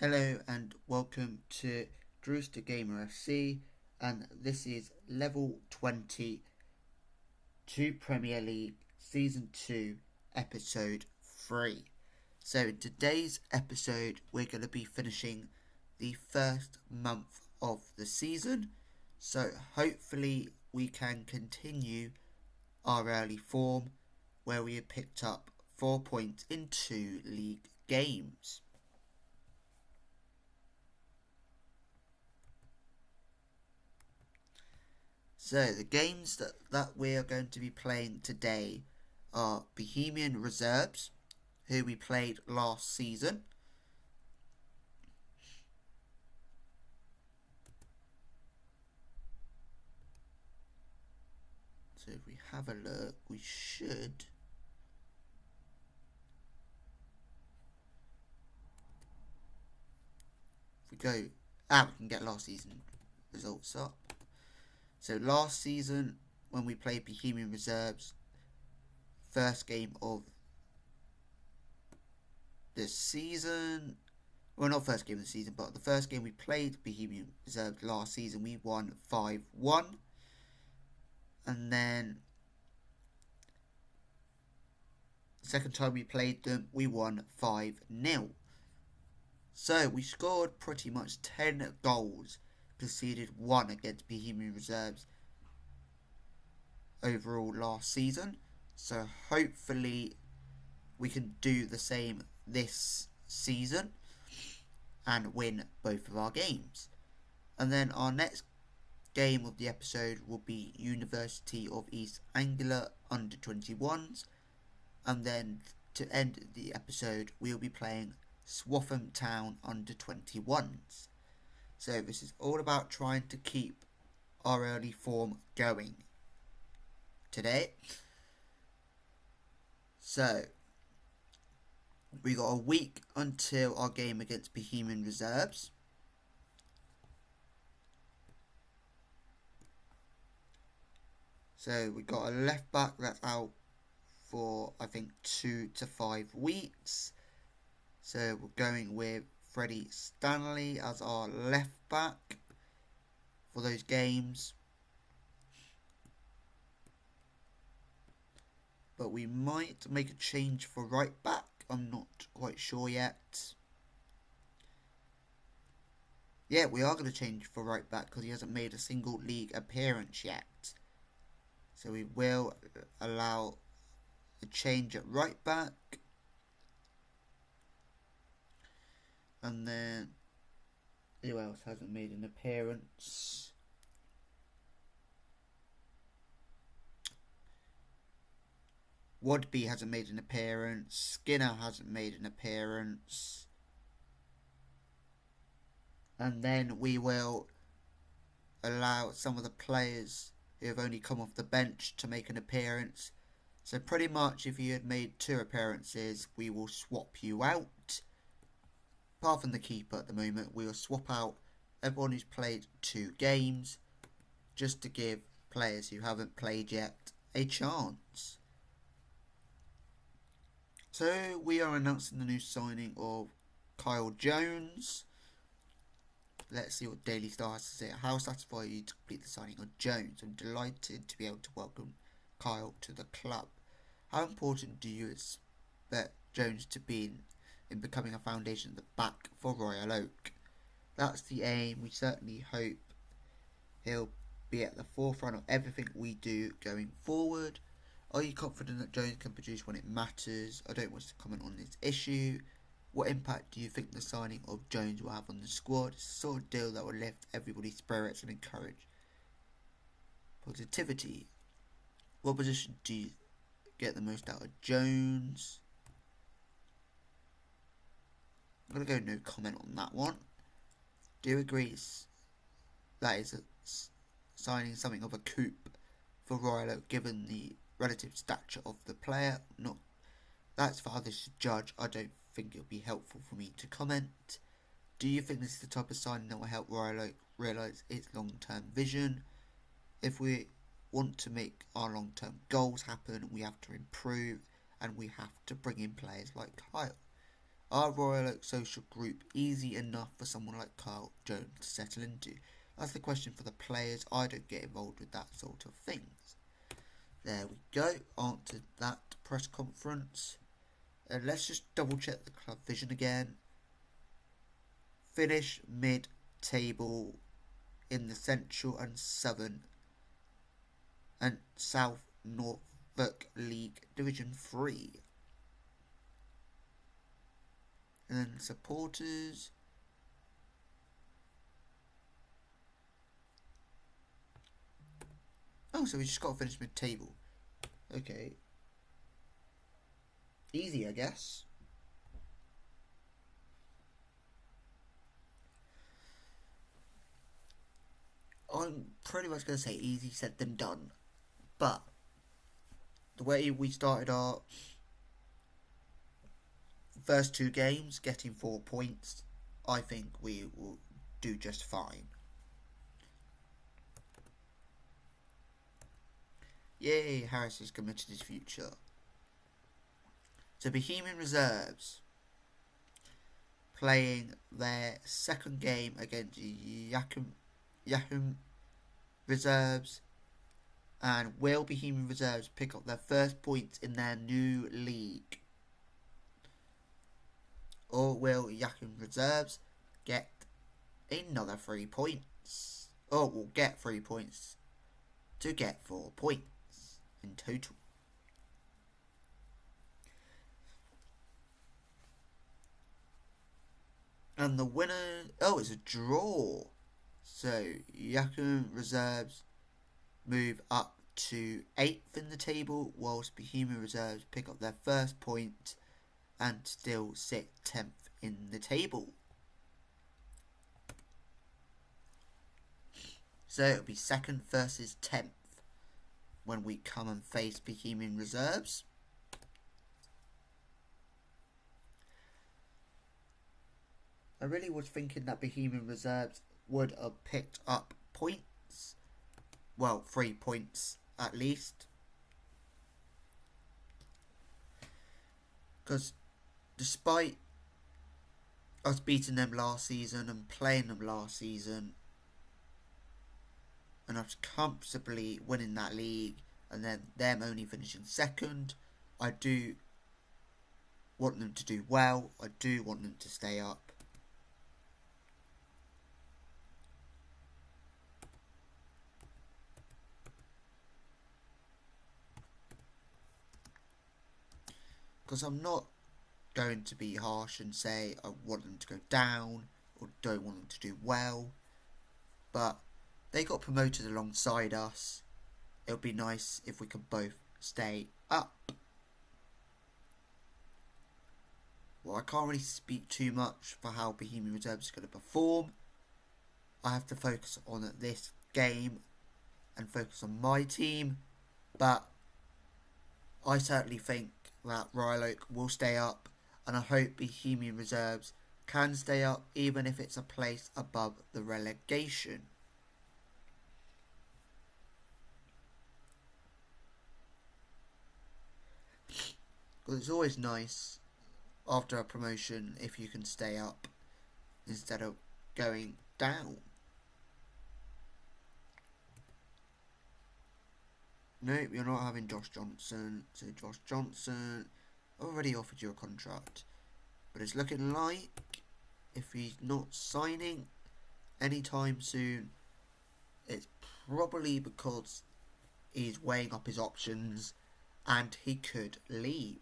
Hello and welcome to Drewster Gamer FC, and this is level 20 to Premier League Season 2 Episode 3. So in today's episode we're going to be finishing the first month of the season, so hopefully we can continue our early form where we have picked up 4 points in 2 league games. So the games that we are going to be playing today are Bohemian Reserves, who we played last season. So if we have a look, we should... If we go... we can get last season results up. So last season, when we played Bohemian Reserves, first game of the season, well, not first game of the season, but the first game we played Bohemian Reserves last season, we won 5-1. And then second time we played them, we won 5-0. So we scored pretty much 10 goals, conceded 1 against Bohemian Reserves overall last season. So hopefully we can do the same this season and win both of our games. And then our next game of the episode will be University of East Anglia under 21s, and then to end the episode we'll be playing Swaffham Town under 21s. So this is all about trying to keep our early form going today. So we got a week until our game against Bohemian Reserves. So we got a left back that's out for I think 2 to 5 weeks. So we're going with Freddie Stanley as our left back for those games. But we might make a change for right back. I'm not quite sure yet. Yeah, we are going to change for right back because he hasn't made a single league appearance yet. So we will allow a change at right back. And then, who else hasn't made an appearance? Wadby hasn't made an appearance. Skinner hasn't made an appearance. And then we will allow some of the players who have only come off the bench to make an appearance. So pretty much if you had made 2 appearances, we will swap you out. Apart from the keeper at the moment, we will swap out everyone who's played 2 games just to give players who haven't played yet a chance. So we are announcing the new signing of Kyle Jones. Let's see what Daily Star has to say. How satisfied are you to complete the signing of Jones? I'm delighted to be able to welcome Kyle to the club. How important do you expect Jones to be in becoming a foundation at the back for Royal Oak? That's the aim. We certainly hope he'll be at the forefront of everything we do going forward. Are you confident that Jones can produce when it matters? I don't want to comment on this issue. What impact do you think the signing of Jones will have on the squad? It's the sort of deal that will lift everybody's spirits and encourage positivity. What position do you get the most out of Jones? I'm going to go no comment on that one. Do you agree that is signing something of a coup for Royal Oak given the relative stature of the player? Not, that's for others to judge. I don't think it'll be helpful for me to comment. Do you think this is the type of signing that will help Royal Oak realise its long-term vision? If we want to make our long-term goals happen, we have to improve and we have to bring in players like Kyle. Are Royal Oak Social Group easy enough for someone like Kyle Jones to settle into? That's the question for the players. I don't get involved with that sort of things. There we go. Answered that press conference. And let's just double check the club vision again. Finish mid-table in the Central and Southern and South Norfolk League Division 3. And then supporters. Oh, so we just got to finish mid-table. Okay. Easy, I guess. I'm pretty much going to say easy said than done. But the way we started our first 2 games, getting 4 points, I think we will do just fine. Yay, Harris has committed his future. So Bohemian Reserves playing their second game against Yahoo Reserves. And will Bohemian Reserves pick up their first points in their new league? Or will Yahoo Reserves get another 3 points? Or will get 3 points to get 4 points in total. And the winner... Oh, it's a draw. So, Yahoo Reserves move up to 8th in the table, whilst Bohemian Reserves pick up their first point and still sit 10th in the table. So it'll be 2nd versus 10th when we come and face Bohemian Reserves. I really was thinking that Bohemian Reserves would have picked up points. Well, 3 points at least. Because despite us beating them last season and playing them last season, and us comfortably winning that league, and then them only finishing 2nd, I do want them to do well. I do want them to stay up. Because I'm not going to be harsh and say I want them to go down or don't want them to do well. But they got promoted alongside us. It would be nice if we could both stay up. Well, I can't really speak too much for how Bohemian Reserves is going to perform. I have to focus on this game and focus on my team. But I certainly think that Royal Oak will stay up, and I hope Bohemian Reserves can stay up even if it's a place above the relegation. Because it's always nice after a promotion if you can stay up instead of going down. Nope, you're not having Josh Johnson. So Josh Johnson already offered you a contract. But it's looking like if he's not signing anytime soon, it's probably because he's weighing up his options and he could leave.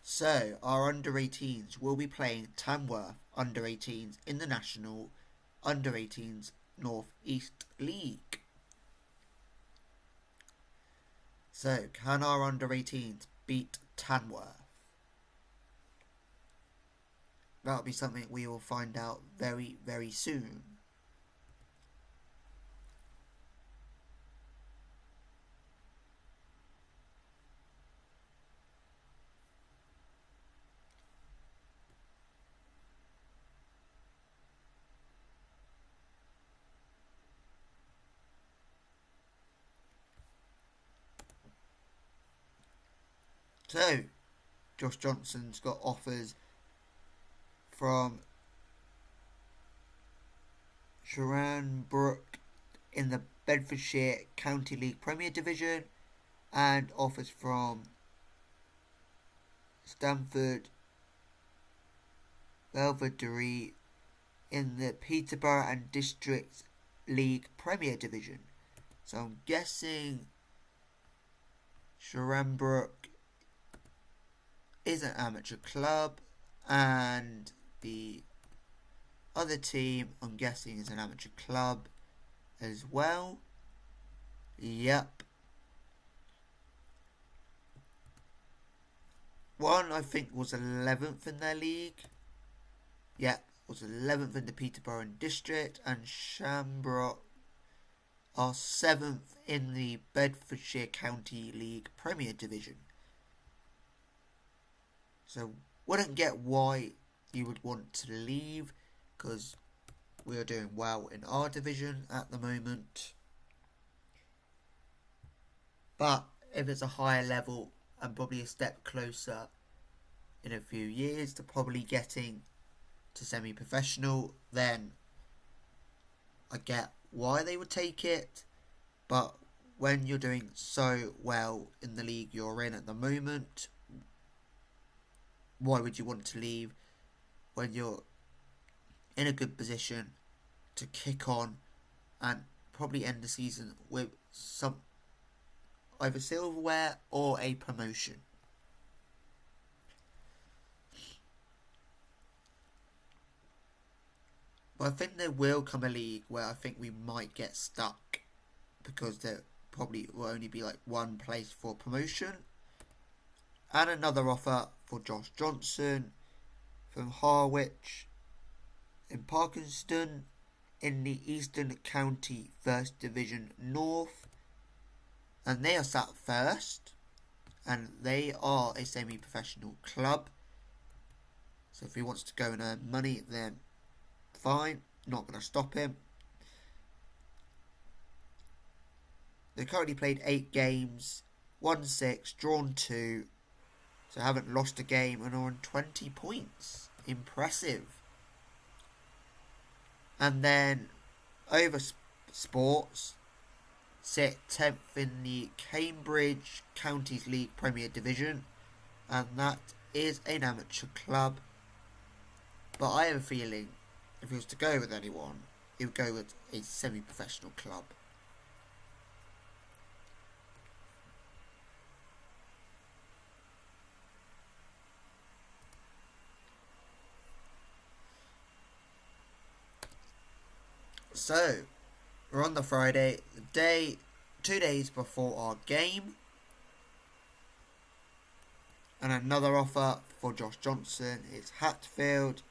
So, our under-18s will be playing Tamworth under-18s in the National Under-18s North East League. So, can our under-18s beat Tamworth? That'll be something we will find out very, very soon. So, Josh Johnson's got offers from Shrewsbury in the Bedfordshire County League Premier Division and offers from Stamford Belvedere in the Peterborough and District League Premier Division. So I'm guessing Shrewsbury is an amateur club, and the other team I'm guessing is an amateur club as well. Yep. One I think was 11th in their league. Yep, was 11th in the Peterborough District, and Shrewsbury are 7th in the Bedfordshire County League Premier Division. So wouldn't get why you would want to leave, because we are doing well in our division at the moment. But if it's a higher level and probably a step closer in a few years to probably getting to semi-professional, then I get why they would take it. But when you're doing so well in the league you're in at the moment, why would you want to leave when you're in a good position to kick on and probably end the season with some either silverware or a promotion? But I think there will come a league where I think we might get stuck, because there probably will only be like one place for promotion. And another offer for Josh Johnson from Harwich in Parkinson in the Eastern County First Division North, and they are sat first, and they are a semi-professional club. So if he wants to go and earn money, then fine, not going to stop him. They currently played 8 games, won 6, drawn 2, so haven't lost a game and are on 20 points. Impressive. And then over Sports sit 10th in the Cambridge Counties League Premier Division, and that is an amateur club. But I have a feeling if he was to go with anyone, he would go with a semi-professional club. So, we're on the Friday, 2 days before our game. And another offer for Josh Johnson is Hatfield,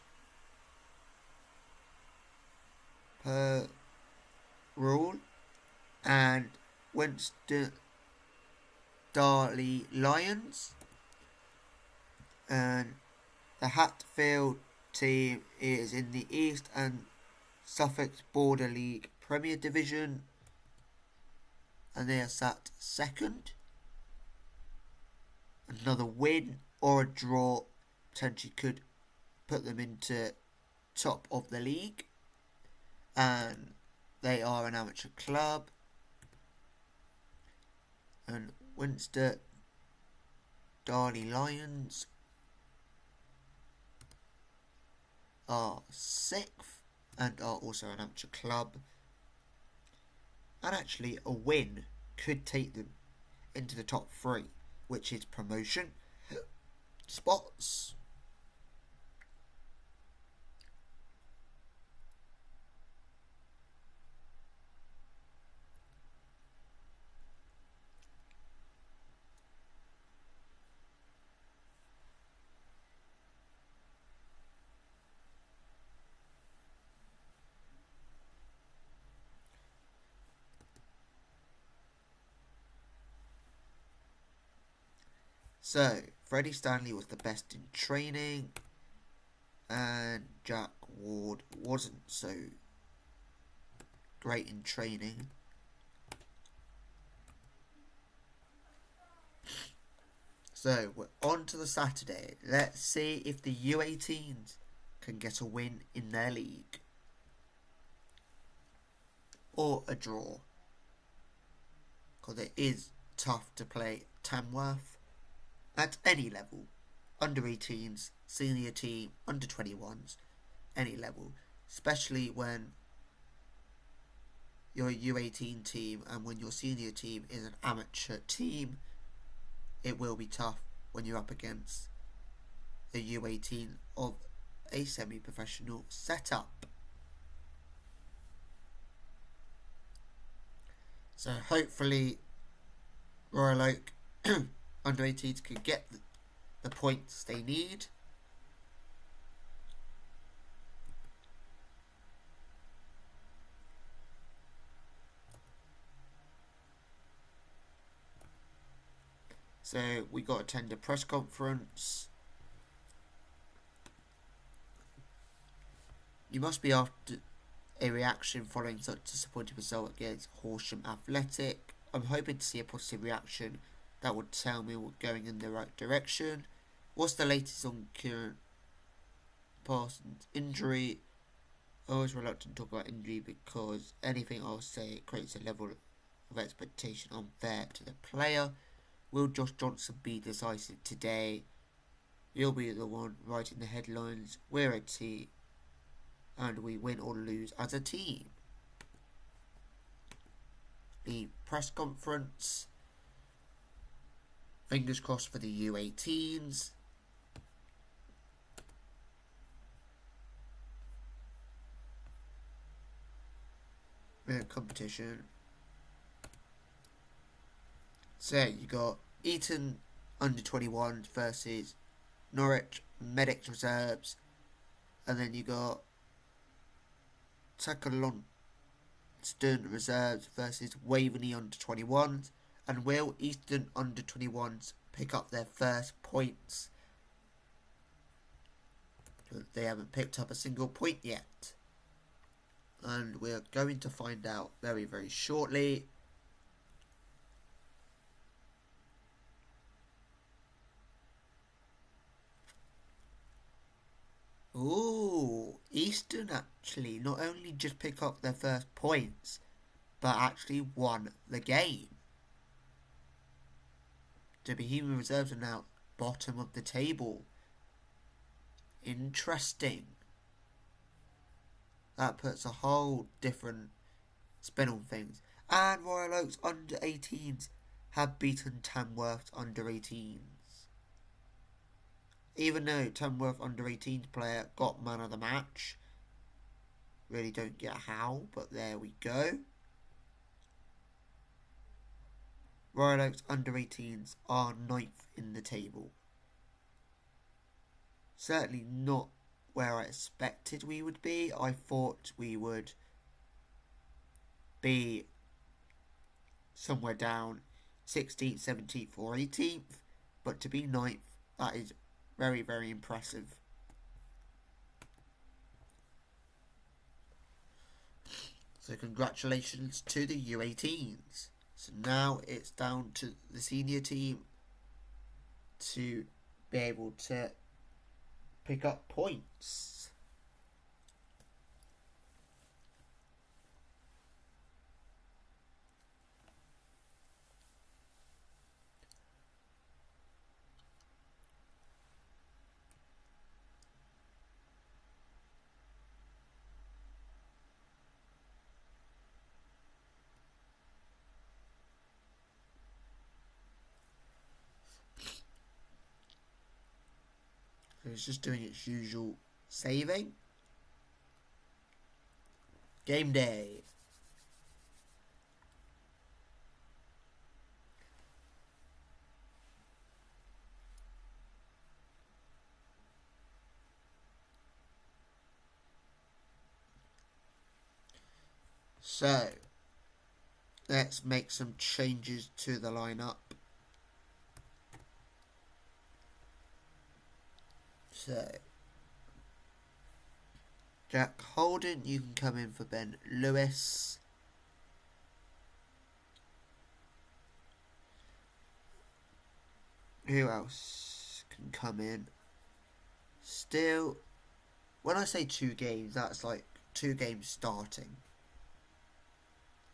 per rule, and Winston Darley Lions. And the Hatfield team is in the East and Suffolk Border League Premier Division, and they are sat second. Another win or a draw potentially could put them into top of the league, and they are an amateur club. And Winston Darley Lions are 6th and are also an amateur club. And actually a win could take them into the top 3, which is promotion spots. So, Freddie Stanley was the best in training, and Jack Ward wasn't so great in training. So we're on to the Saturday. Let's see if the U18s can get a win in their league. Or a draw. Because it is tough to play Tamworth at any level. Under 18s, senior team, under 21s, any level. Especially when you're a U18 team and when your senior team is an amateur team, it will be tough when you're up against a U18 of a semi-professional setup. So hopefully Royal Oak under 18s can get the points they need. So we got to attend a press conference. You must be after a reaction following such a disappointing result against Horsham Athletic. I'm hoping to see a positive reaction that would tell me we're going in the right direction. What's the latest on Kieran Parsons' injury? I was reluctant to talk about injury because anything I'll say creates a level of expectation unfair to the player. Will Josh Johnson be decisive today? He'll be the one writing the headlines. We're a team and we win or lose as a team. The press conference. Fingers crossed for the U18s. Competition. So you got Eton under 21 versus Norwich Medics reserves, and then you got Takalonston reserves versus Waveney under 21s, and will Eastern under 21s pick up their first points? They haven't picked up a single point yet, and we're going to find out very, very shortly. Ooh, Eastern actually not only just pick up their first points, but actually won the game. The Bohemian Reserves are now bottom of the table. Interesting. That puts a whole different spin on things. And Royal Oaks under 18s have beaten Tamworth under 18s. Even though Tamworth under 18s player got man of the match. Really don't get how, but there we go. Royal Oaks under 18s are 9th in the table. Certainly not where I expected we would be. I thought we would be somewhere down 16th, 17th or 18th. But to be 9th, that is very, very impressive. So congratulations to the U18s. So now it's down to the senior team to be able to pick up points. So it's just doing its usual saving. Game day. So let's make some changes to the lineup. So Jack Holden, you can come in for Ben Lewis. Who else can come in? Still, when I say 2 games, that's like 2 games starting.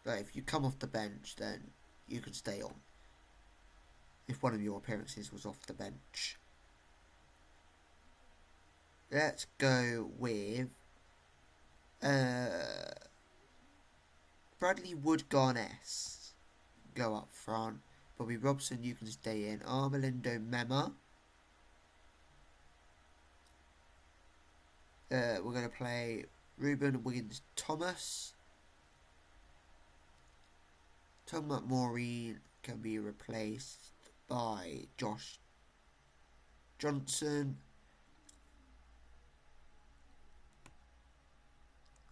But if you come off the bench, then you can stay on. If one of your appearances was off the bench. Let's go with Bradley Wood-Garness. Go up front. Bobby Robson, you can stay in. Armelindo Mema. We're going to play Ruben Wiggins-Thomas. Tom McMaureen can be replaced by Josh Johnson.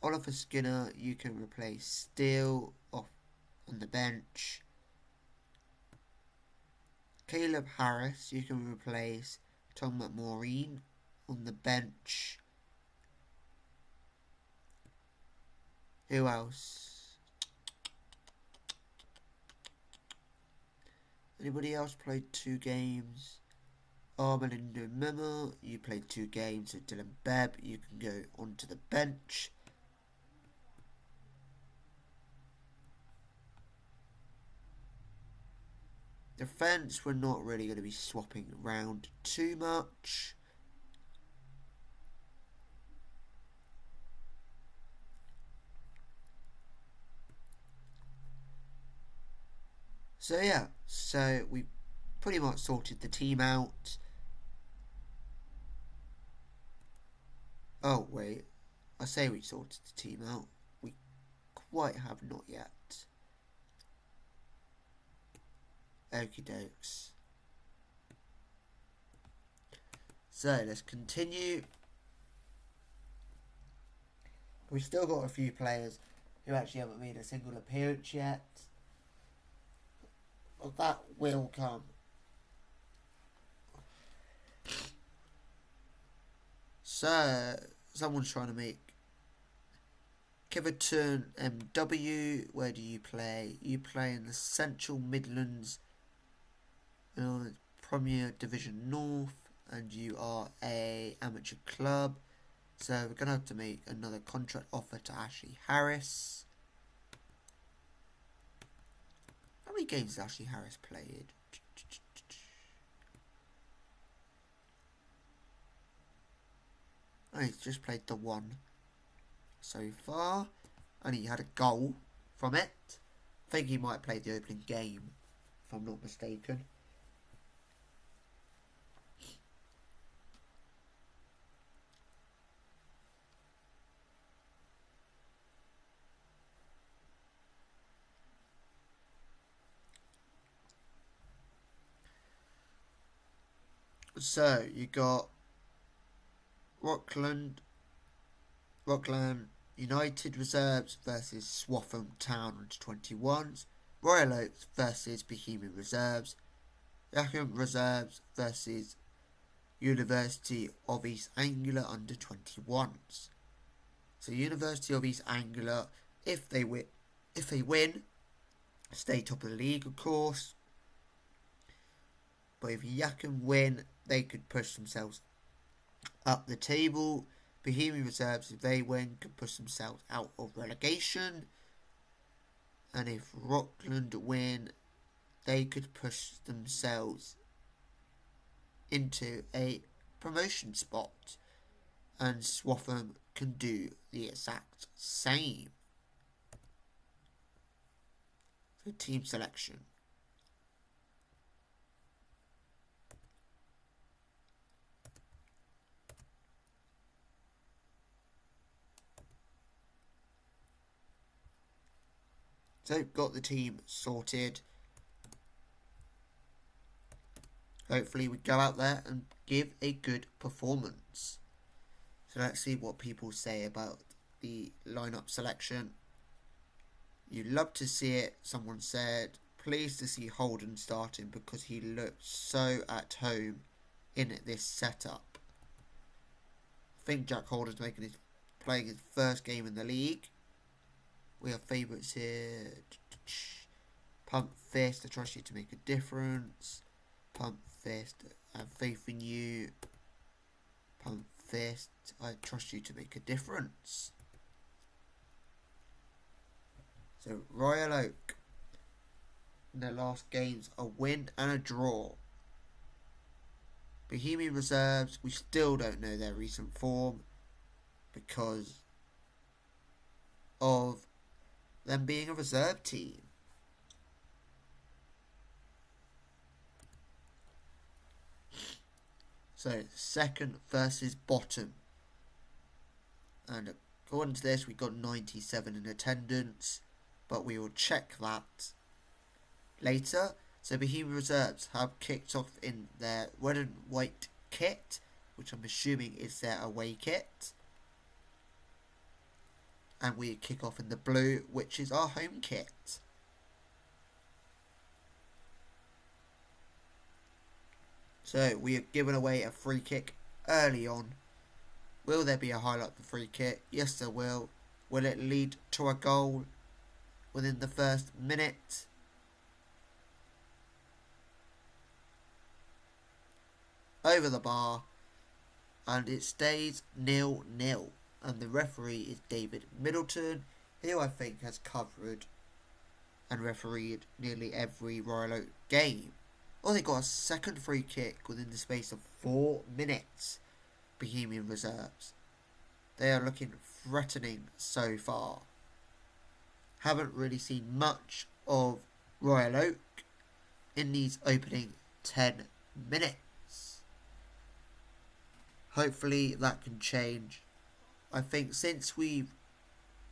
Oliver Skinner, you can replace Steele off on the bench. Caleb Harris, you can replace Tom McMaureen on the bench. Who else? Anybody else played 2 games? Armelindo Memo, you played 2 games. So Dylan Bebb, you can go onto the bench. Defence, we're not really going to be swapping around too much. So yeah, so we pretty much sorted the team out. Oh wait, I say we sorted the team out. We quite have not yet. Okie dokes. So let's continue. We've still got a few players who actually haven't made a single appearance yet. But that will come. So someone's trying to make Kiverton MW. Where do you play? You play in the Central Midlands Premier Division North, and you are a amateur club. So we're going to have to make another contract offer to Ashley Harris. How many games has Ashley Harris played? Oh, he's just played the 1 so far. And he had a goal from it. I think he might play the opening game, if I'm not mistaken. So you got Rockland United reserves versus Swaffham Town under 21s. Royal Oaks versus Bohemian reserves. Yackham reserves versus University of East Anglia under 21s. So University of East Anglia, if they win, stay top of the league, of course. But if Yackham win, they could push themselves up the table. Bohemian reserves, if they win, could push themselves out of relegation. And if Rockland win, they could push themselves into a promotion spot. And Swaffham can do the exact same. So team selection. So, got the team sorted. Hopefully we go out there and give a good performance. So let's see what people say about the lineup selection. You love to see it. Someone said, pleased to see Holden starting because he looked so at home in this setup. I think Jack Holden's playing his first game in the league. We have favourites here. Pump Fist, I trust you to make a difference. Pump Fist. I have faith in you. Pump Fist. I trust you to make a difference. So Royal Oak. In their last games, a win and a draw. Bohemian Reserves, we still don't know their recent form because of them being a reserve team. So, second versus bottom. And according to this, we got 97 in attendance, but we will check that later. So Bohemian Reserves have kicked off in their red and white kit, which I'm assuming is their away kit. And we kick off in the blue, which is our home kit. So we are giving away a free kick early on. Will there be a highlight of the free kick? Yes, there will. Will it lead to a goal within the first minute? Over the bar, and it stays 0-0. And the referee is David Middleton, who I think has covered and refereed nearly every Royal Oak game. Oh, they got a second free kick within the space of 4 minutes. Bohemian Reserves. They are looking threatening so far. Haven't really seen much of Royal Oak in these opening 10 minutes. Hopefully that can change. I think since we've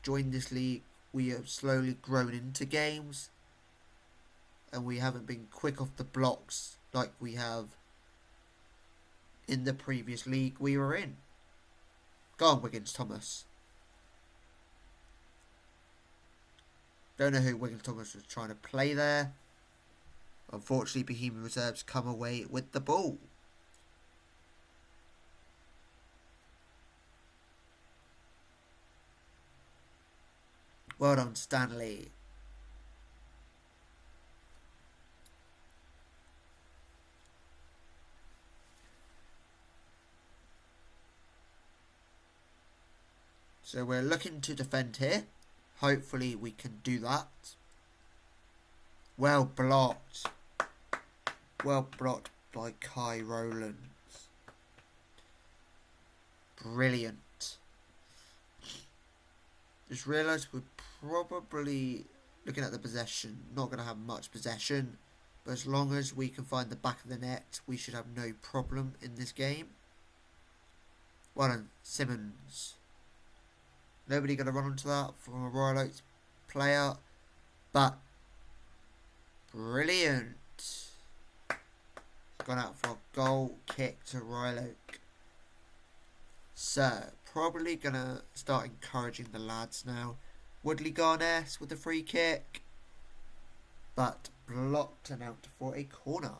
joined this league, we have slowly grown into games. And we haven't been quick off the blocks like we have in the previous league we were in. Go on, Wiggins Thomas. Don't know who Wiggins Thomas was trying to play there. Unfortunately, Bohemian Reserves come away with the ball. Well done, Stanley. So we're looking to defend here. Hopefully we can do that. Well blocked. Well blocked by Kai Rowlands. Brilliant. Just realised we're probably, looking at the possession, not going to have much possession. But as long as we can find the back of the net, we should have no problem in this game. Well done, Simmons. Nobody going to run onto that from a Royal Oaks player. But brilliant. Gone out for a goal kick to Royal Oak. So, probably going to start encouraging the lads now. Woodley Garness with the free kick. But blocked and out for a corner.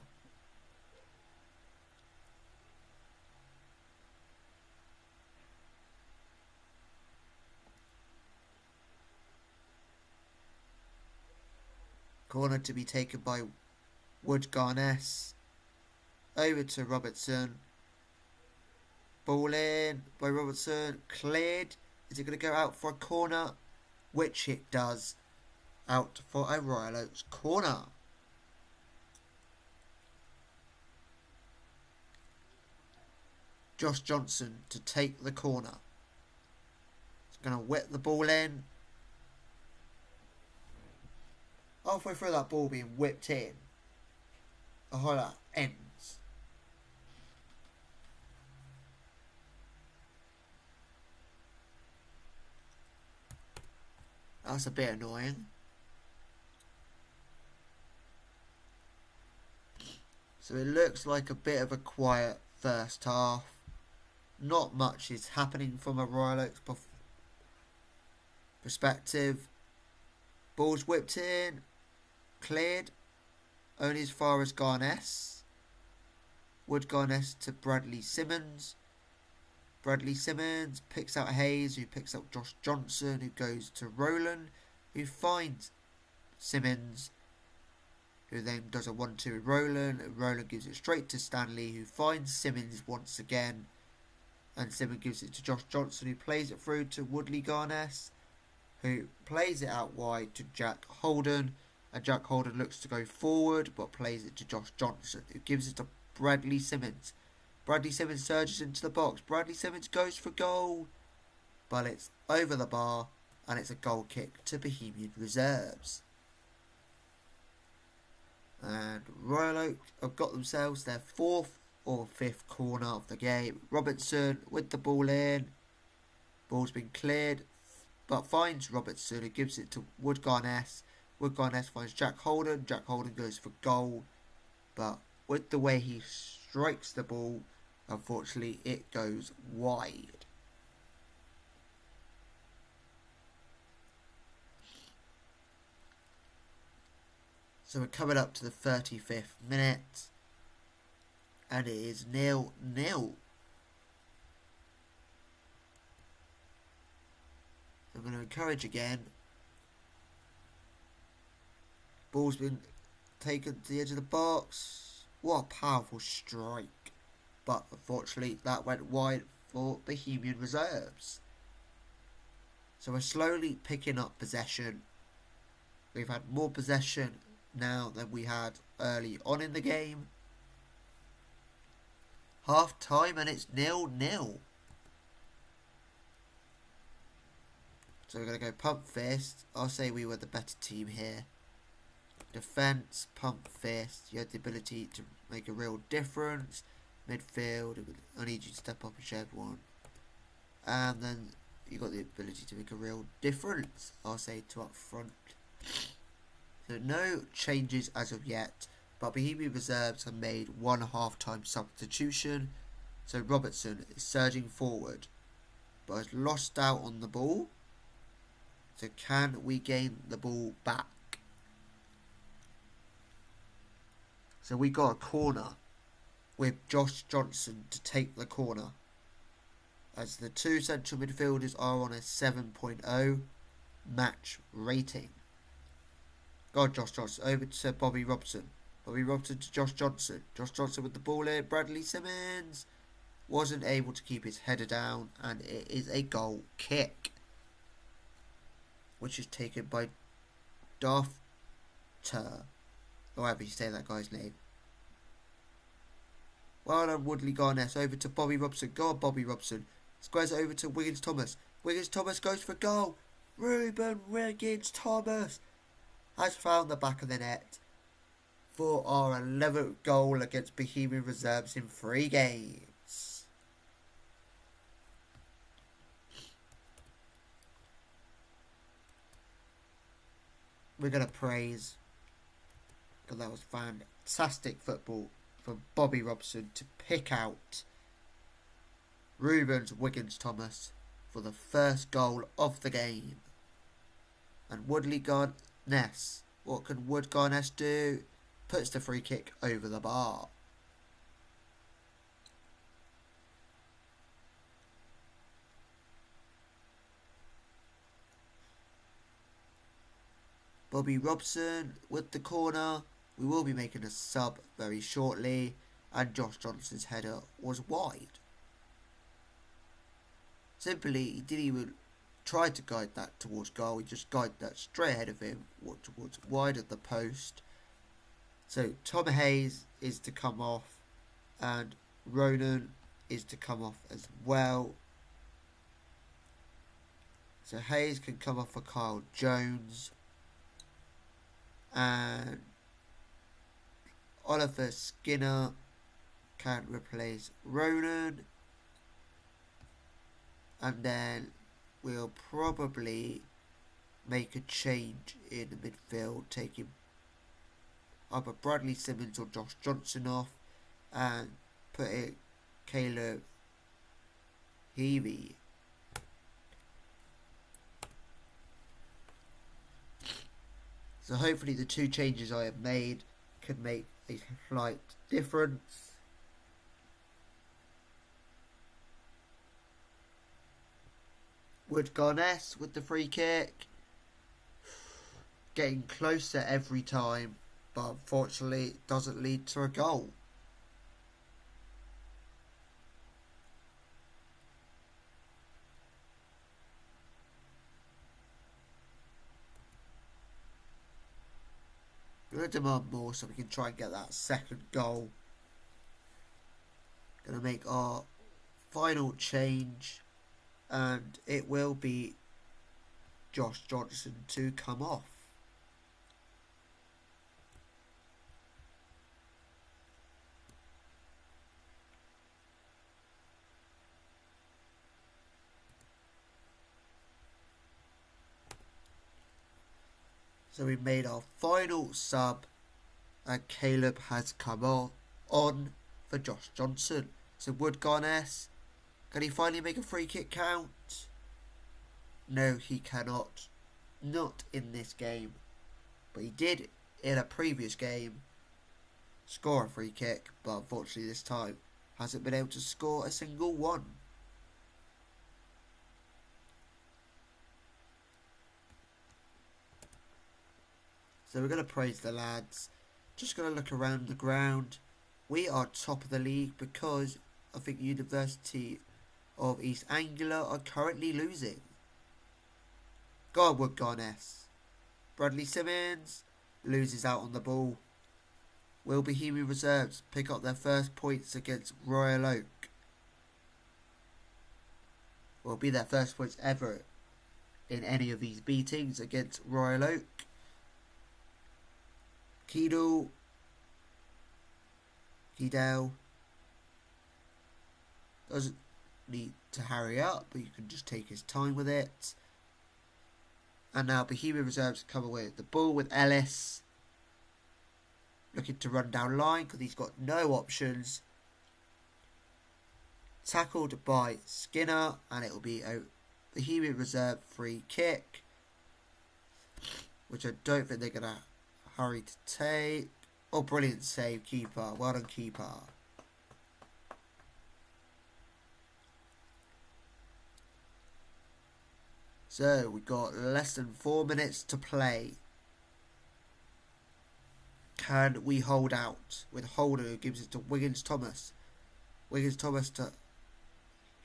Corner to be taken by Wood Garness. Over to Robertson. Ball in by Robertson. Cleared. Is it going to go out for a corner? Which it does. Out for a Royal Oaks corner. Josh Johnson to take the corner. He's going to whip the ball in. Halfway through that ball being whipped in, the highlight ends. That's a bit annoying. So it looks like a bit of a quiet first half. Not much is happening from a Royal Oaks perspective. Ball's whipped in. Cleared. Only as far as Garness. Wood Garness to Bradley Simmons. Bradley Simmons picks out Hayes, who picks out Josh Johnson, who goes to Rowland, who finds Simmons, who then does a 1-2 with Roland. And Roland gives it straight to Stanley, who finds Simmons once again. And Simmons gives it to Josh Johnson, who plays it through to Woodley Garness, who plays it out wide to Jack Holden. And Jack Holden looks to go forward, but plays it to Josh Johnson, who gives it to Bradley Simmons. Bradley Simmons surges into the box. Bradley Simmons goes for goal, but it's over the bar, and it's a goal kick to Bohemian Reserves. And Royal Oak have got themselves their 4th or 5th corner of the game. Robertson with the ball in. Ball's been cleared, but finds Robertson, who gives it to Wood Garness. Wood Garness finds Jack Holden. Jack Holden goes for goal, but with the way he strikes the ball, unfortunately it goes wide. So we're coming up to the 35th minute, and it is 0-0. I'm going to encourage again. Ball's been taken to the edge of the box. What a powerful strike. But unfortunately that went wide for Bohemian Reserves. So we're slowly picking up possession. We've had more possession now than we had early on in the game. Half time and it's 0-0. So we're going to go pump fist. I'll say we were the better team here. Defence, pump fist. You had the ability to make a real difference. Midfield, I need you to step up and share one. And then you got the ability to make a real difference, I'll say, to up front. So no changes as of yet, but Bohemian Reserves have made one half-time substitution. So Robertson is surging forward, but has lost out on the ball. So can we gain the ball back? So we got a corner with Josh Johnson to take the corner, as the two central midfielders are on a 7.0 match rating. Got Josh Johnson over to Bobby Robson. Bobby Robson to Josh Johnson. Josh Johnson with the ball in. Bradley Simmons wasn't able to keep his header down, and it is a goal kick, which is taken by Dafter, however you say that guy's name. Well done, Woodley Garness. Over to Bobby Robson. Go on, Bobby Robson. Squares it over to Wiggins Thomas. Wiggins Thomas goes for goal. Ruben Wiggins Thomas has found the back of the net for our 11th goal against Bohemian Reserves in 3 games. We're going to praise, because that was fantastic football from Bobby Robson to pick out Ruben's Wiggins Thomas for the first goal of the game. And Woodley Garness, what can Wood Garness do? Puts the free kick over the bar. Bobby Robson with the corner. We will be making a sub very shortly, and Josh Johnson's header was wide. Simply, he didn't even try to guide that towards goal. He just guided that straight ahead of him, towards wide of the post. So Tom Hayes is to come off, and Ronan is to come off as well. So Hayes can come off for Kyle Jones, and Oliver Skinner can replace Ronan. And then we'll probably make a change in the midfield, taking either Bradley Simmons or Josh Johnson off, and putting Caleb Heavey. So hopefully the 2 changes I have made can make a slight difference. Wood Garness with the free kick. Getting closer every time. but unfortunately it doesn't lead to a goal. We're going to demand more so we can try and get that second goal. Going to make our final change, and it will be Josh Johnson to come off. So we made our final sub, and Caleb has come on for Josh Johnson. So Woodgarness, can he finally make a free kick count? No, he cannot. Not in this game. But he did in a previous game score a free kick, but unfortunately this time hasn't been able to score a single one. So we're going to praise the lads. Just going to look around the ground. We are top of the league because I think University of East Anglia are currently losing. Go on, Woodgarness. Bradley Simmons loses out on the ball. Will Bohemian Reserves pick up their first points against Royal Oak? Will be their first points ever in any of these beatings against Royal Oak. Kedal doesn't need to hurry up, but you can just take his time with it. And now Bohemian Reserves come away with the ball with Ellis. Looking to run down line because he's got no options. Tackled by Skinner, and it will be a Bohemian Reserve free kick, which I don't think they're going to hurry to take. Oh, brilliant save, keeper. Well done, keeper. So, we've got less than 4 minutes to play. Can we hold out with Holder, who gives it to Wiggins-Thomas? Wiggins-Thomas to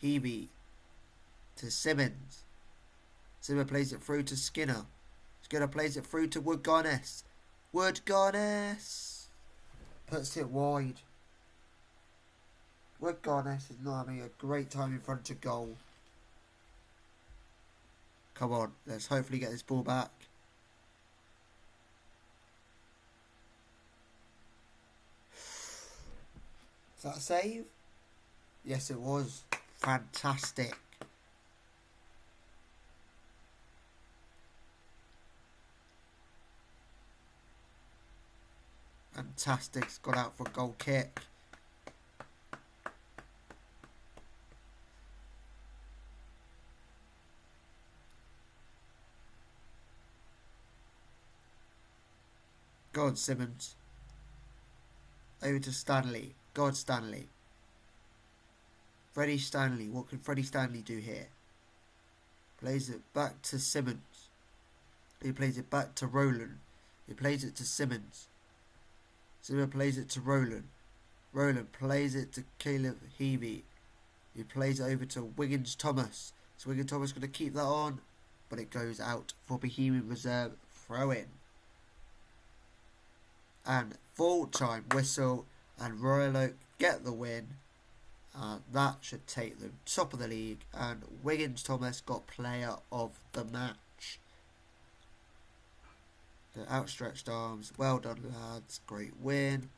Heavey. To Simmons. Simmons plays it through to Skinner. Skinner plays it through to Woodgarness. Woodgarness puts it wide. Woodgarness is not having a great time in front of goal. Come on, let's hopefully get this ball back. Is that a save? Yes, it was. Fantastic. Fantastic. It's got out for a goal kick. Go on, Simmons. Over to Stanley. Go on, Stanley. Freddie Stanley. What can Freddie Stanley do here? Plays it back to Simmons. He plays it back to Roland. He plays it to Simmons. Simmons plays it to Roland. Roland plays it to Caleb Heavey. He plays it over to Wiggins-Thomas. So Wiggins-Thomas going to keep that on, but it goes out for Bohemian Reserve throw-in. And full-time whistle, and Royal Oak get the win. That should take them top of the league, and Wiggins-Thomas got player of the match. The outstretched arms, well done lads, great win.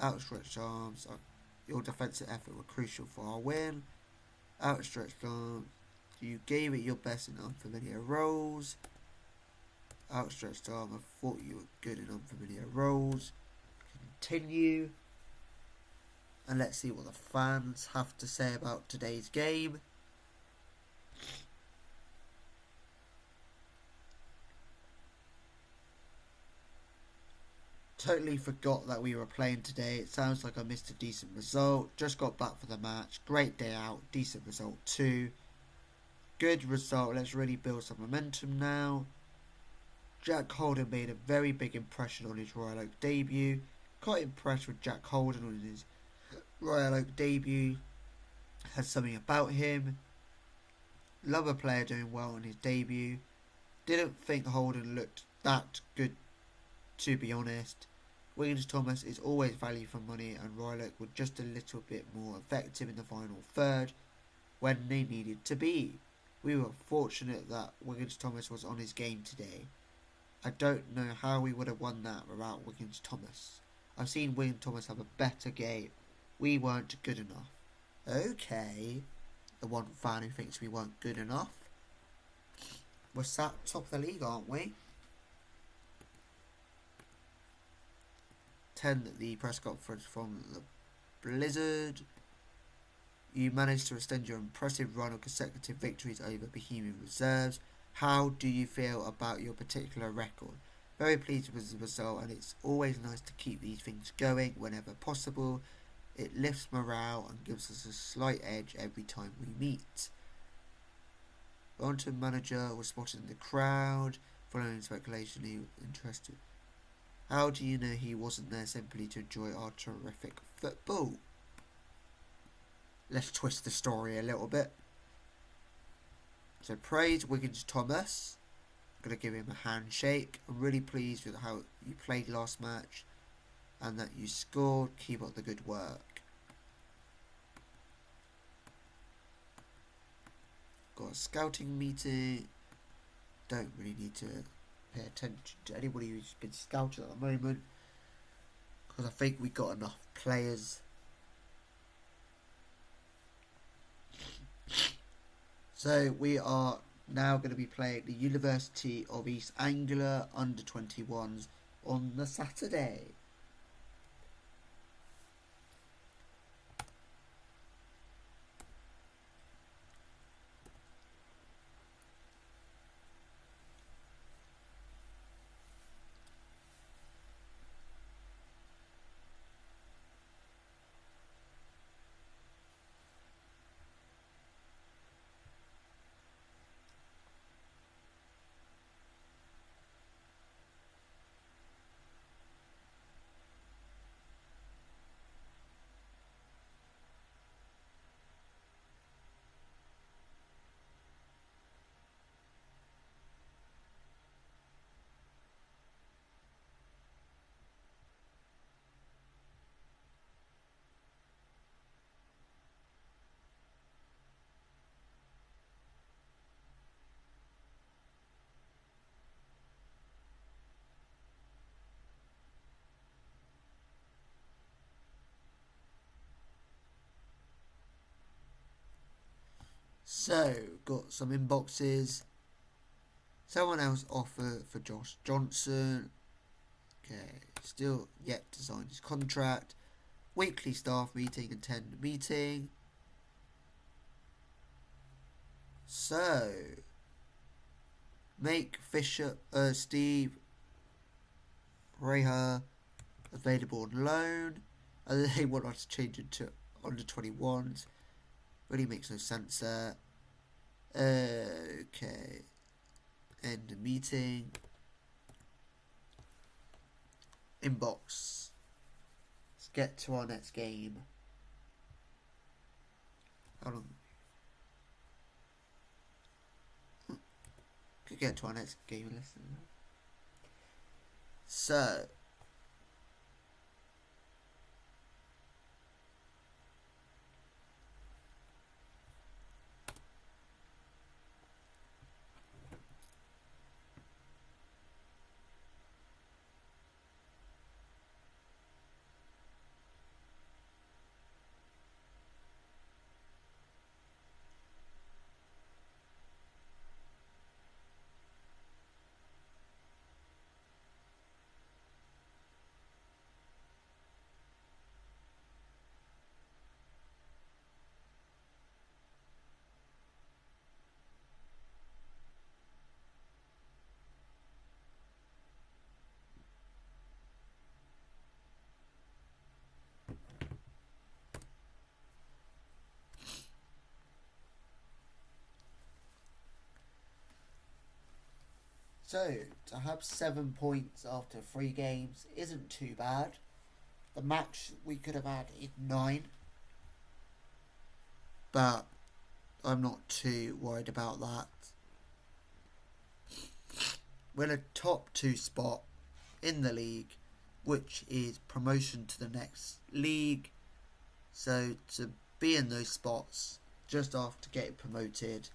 Outstretched arms, your defensive effort were crucial for our win. Outstretched arms, you gave it your best in unfamiliar roles. Outstretched arm, I thought you were good in unfamiliar roles. Continue. And let's see what the fans have to say about today's game. Totally forgot that we were playing today. It sounds like I missed a decent result. Just got back for the match. Great day out. Decent result too. Good result. Let's really build some momentum now. Jack Holden made a very big impression on his Royal Oak debut. Quite impressed with Jack Holden on his Royal Oak debut. Has something about him. Love a player doing well on his debut. Didn't think Holden looked that good, to be honest. Wiggins Thomas is always value for money, and Royal Oak were just a little bit more effective in the final third when they needed to be. We were fortunate that Wiggins Thomas was on his game today. I don't know how we would have won that without Wiggins Thomas. I've seen Wiggins Thomas have a better game. We weren't good enough. Okay, the one fan who thinks we weren't good enough. We're sat top of the league, aren't we? 10 at the press conference from the Blizzard. You managed to extend your impressive run of consecutive victories over Bohemian reserves. How do you feel about your particular record? Very pleased with the result, and it's always nice to keep these things going whenever possible. It lifts morale and gives us a slight edge every time we meet. Wellington manager was spotted in the crowd. Following speculation, he was interested. How do you know he wasn't there simply to enjoy our terrific football? Let's twist the story a little bit. So praise Wiggins Thomas. I'm going to give him a handshake. I'm really pleased with how you played last match and that you scored. Keep up the good work. Got a scouting meeting. Don't really need to pay attention to anybody who's been scouted at the moment, because I think we got enough players. So we are now going to be playing the University of East Anglia under-21s on the Saturday. So, got some inboxes. Someone else offered for Josh Johnson. Okay, still yet to sign his contract. Weekly staff meeting, attend meeting. So, make Fisher, Steve Reha available on loan. And they want us to change it to under 21s. Really makes no sense there. Okay. End the meeting. Inbox. Let's get to our next game. How long? Could get to our next game. Listen. So. So, to have 7 points after 3 games isn't too bad. The max we could have had is 9. But I'm not too worried about that. We're in a top 2 spot in the league, which is promotion to the next league. So to be in those spots just after getting promoted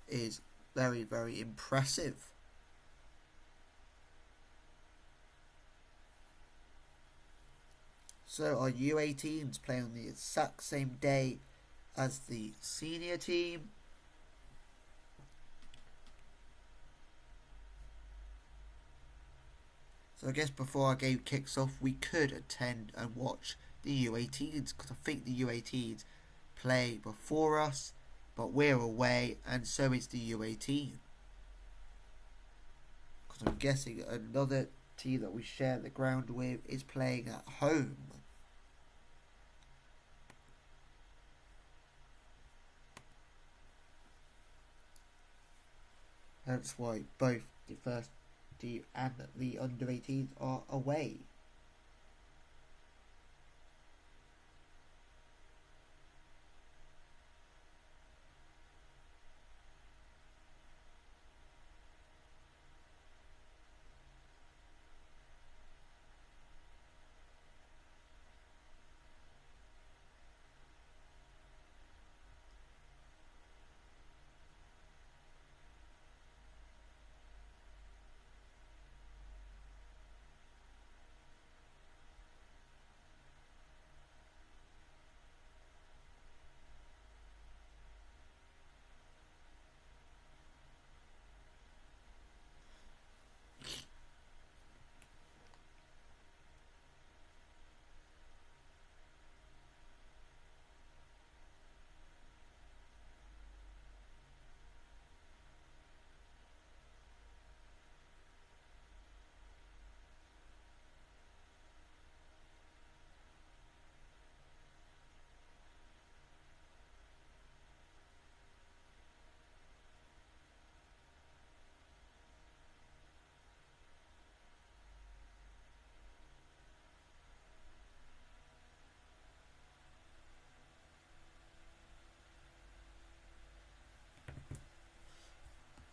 is very, very impressive. So our U18s play on the exact same day as the senior team. So I guess before our game kicks off, we could attend and watch the U18s, because I think the U18s play before us, but we're away, and so is the U18. Because I'm guessing another team that we share the ground with is playing at home. That's why both the first team and the under 18s are away.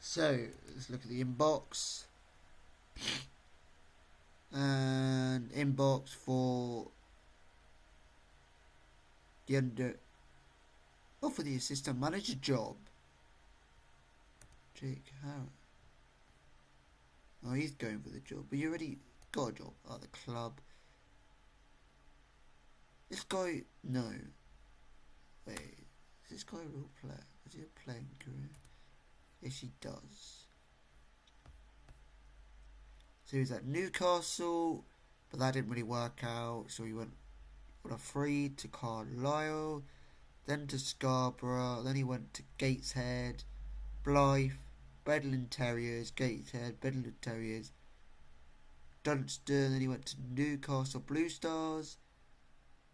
So let's look at the inbox. And inbox for the for the assistant manager job. Jake Harris. Oh, he's going for the job, but you already got a job at the club. This guy, no. Wait, is this guy a real player? Is he a playing career? Yes, he does. So he was at Newcastle, but that didn't really work out. So he went on a free to Carlisle, then to Scarborough, then he went to Gateshead, Blythe, Bedland Terriers, Gateshead, Bedland Terriers, Dunstan, then he went to Newcastle Blue Stars,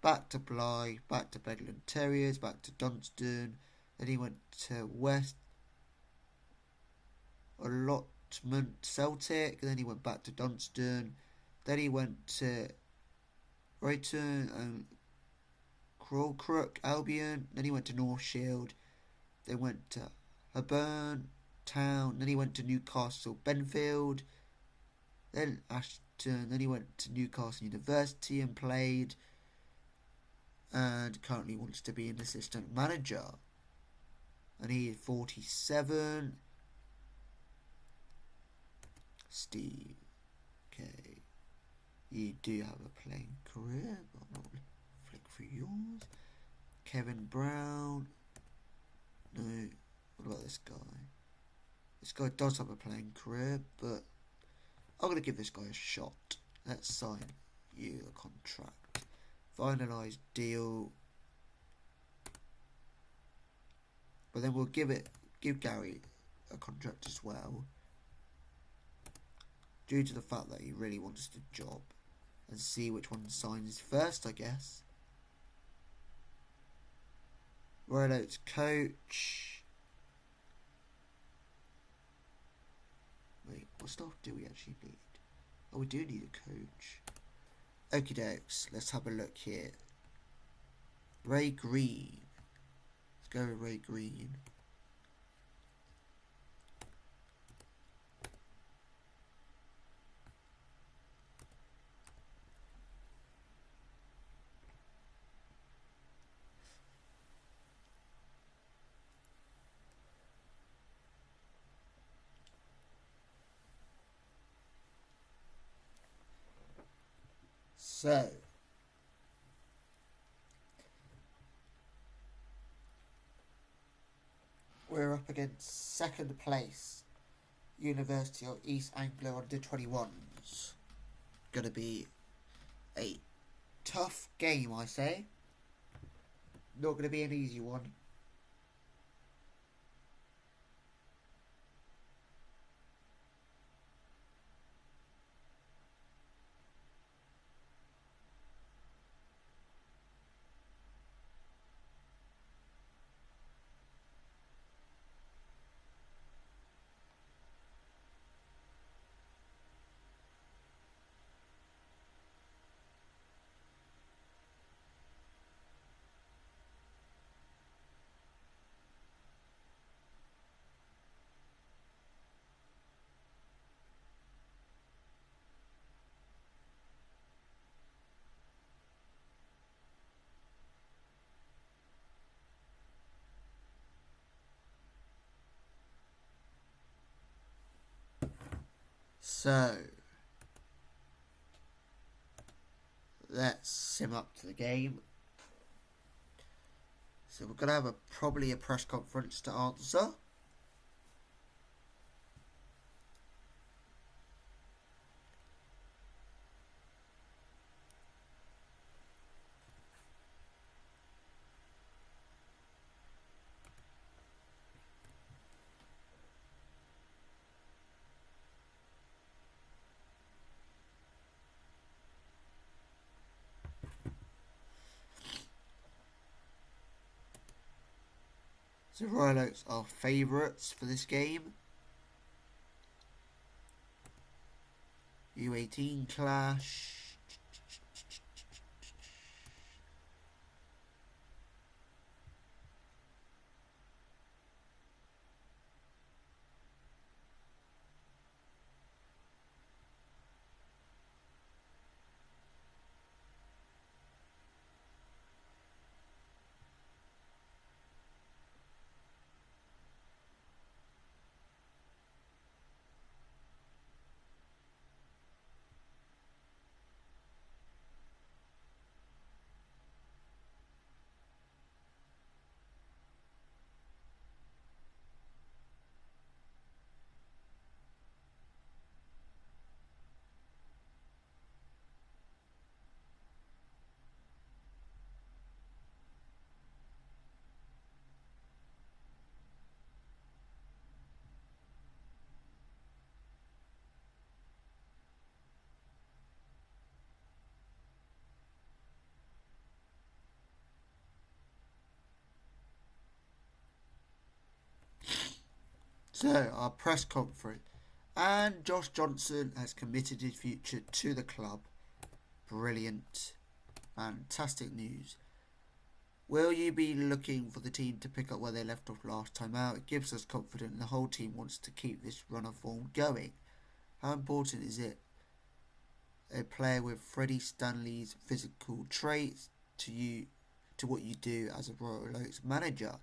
back to Blythe, back to Bedland Terriers, back to Dunstan, then he went to West Allotment Celtic, and then he went back to Dunstan, then he went to Brighton and Crook Albion, then he went to North Shield, then went to Holborn Town, then he went to Newcastle Benfield, then Ashton, then he went to Newcastle University and played, and currently wants to be an assistant manager, and he is 47. Steve, okay, you do have a playing career, but I'm not flick for yours. Kevin Brown, no. What about this guy? This guy does have a playing career, but I'm going to give this guy a shot. Let's sign you a contract. Finalise deal. But then we'll give Gary a contract as well, due to the fact that he really wants the job, and see which one signs first, I guess. Royal coach. Wait, What staff do we actually need? Oh, we do need a coach. Okie dokes, let's have a look here. Ray Green. Let's go with Ray Green. So, we're up against second place, University of East Anglia under 21s. Gonna be a tough game, I say. Not gonna be an easy one. So, let's sim up to the game. So we're going to have probably a press conference to answer. So Royal Oaks are favourites for this game. U18 clash. So our press conference. And Josh Johnson has committed his future to the club. Brilliant. Fantastic news. Will you be looking for the team to pick up where they left off last time out? It gives us confidence and the whole team wants to keep this run of form going. How important is it? A player with Freddie Stanley's physical traits to what you do as a Royal Oaks manager.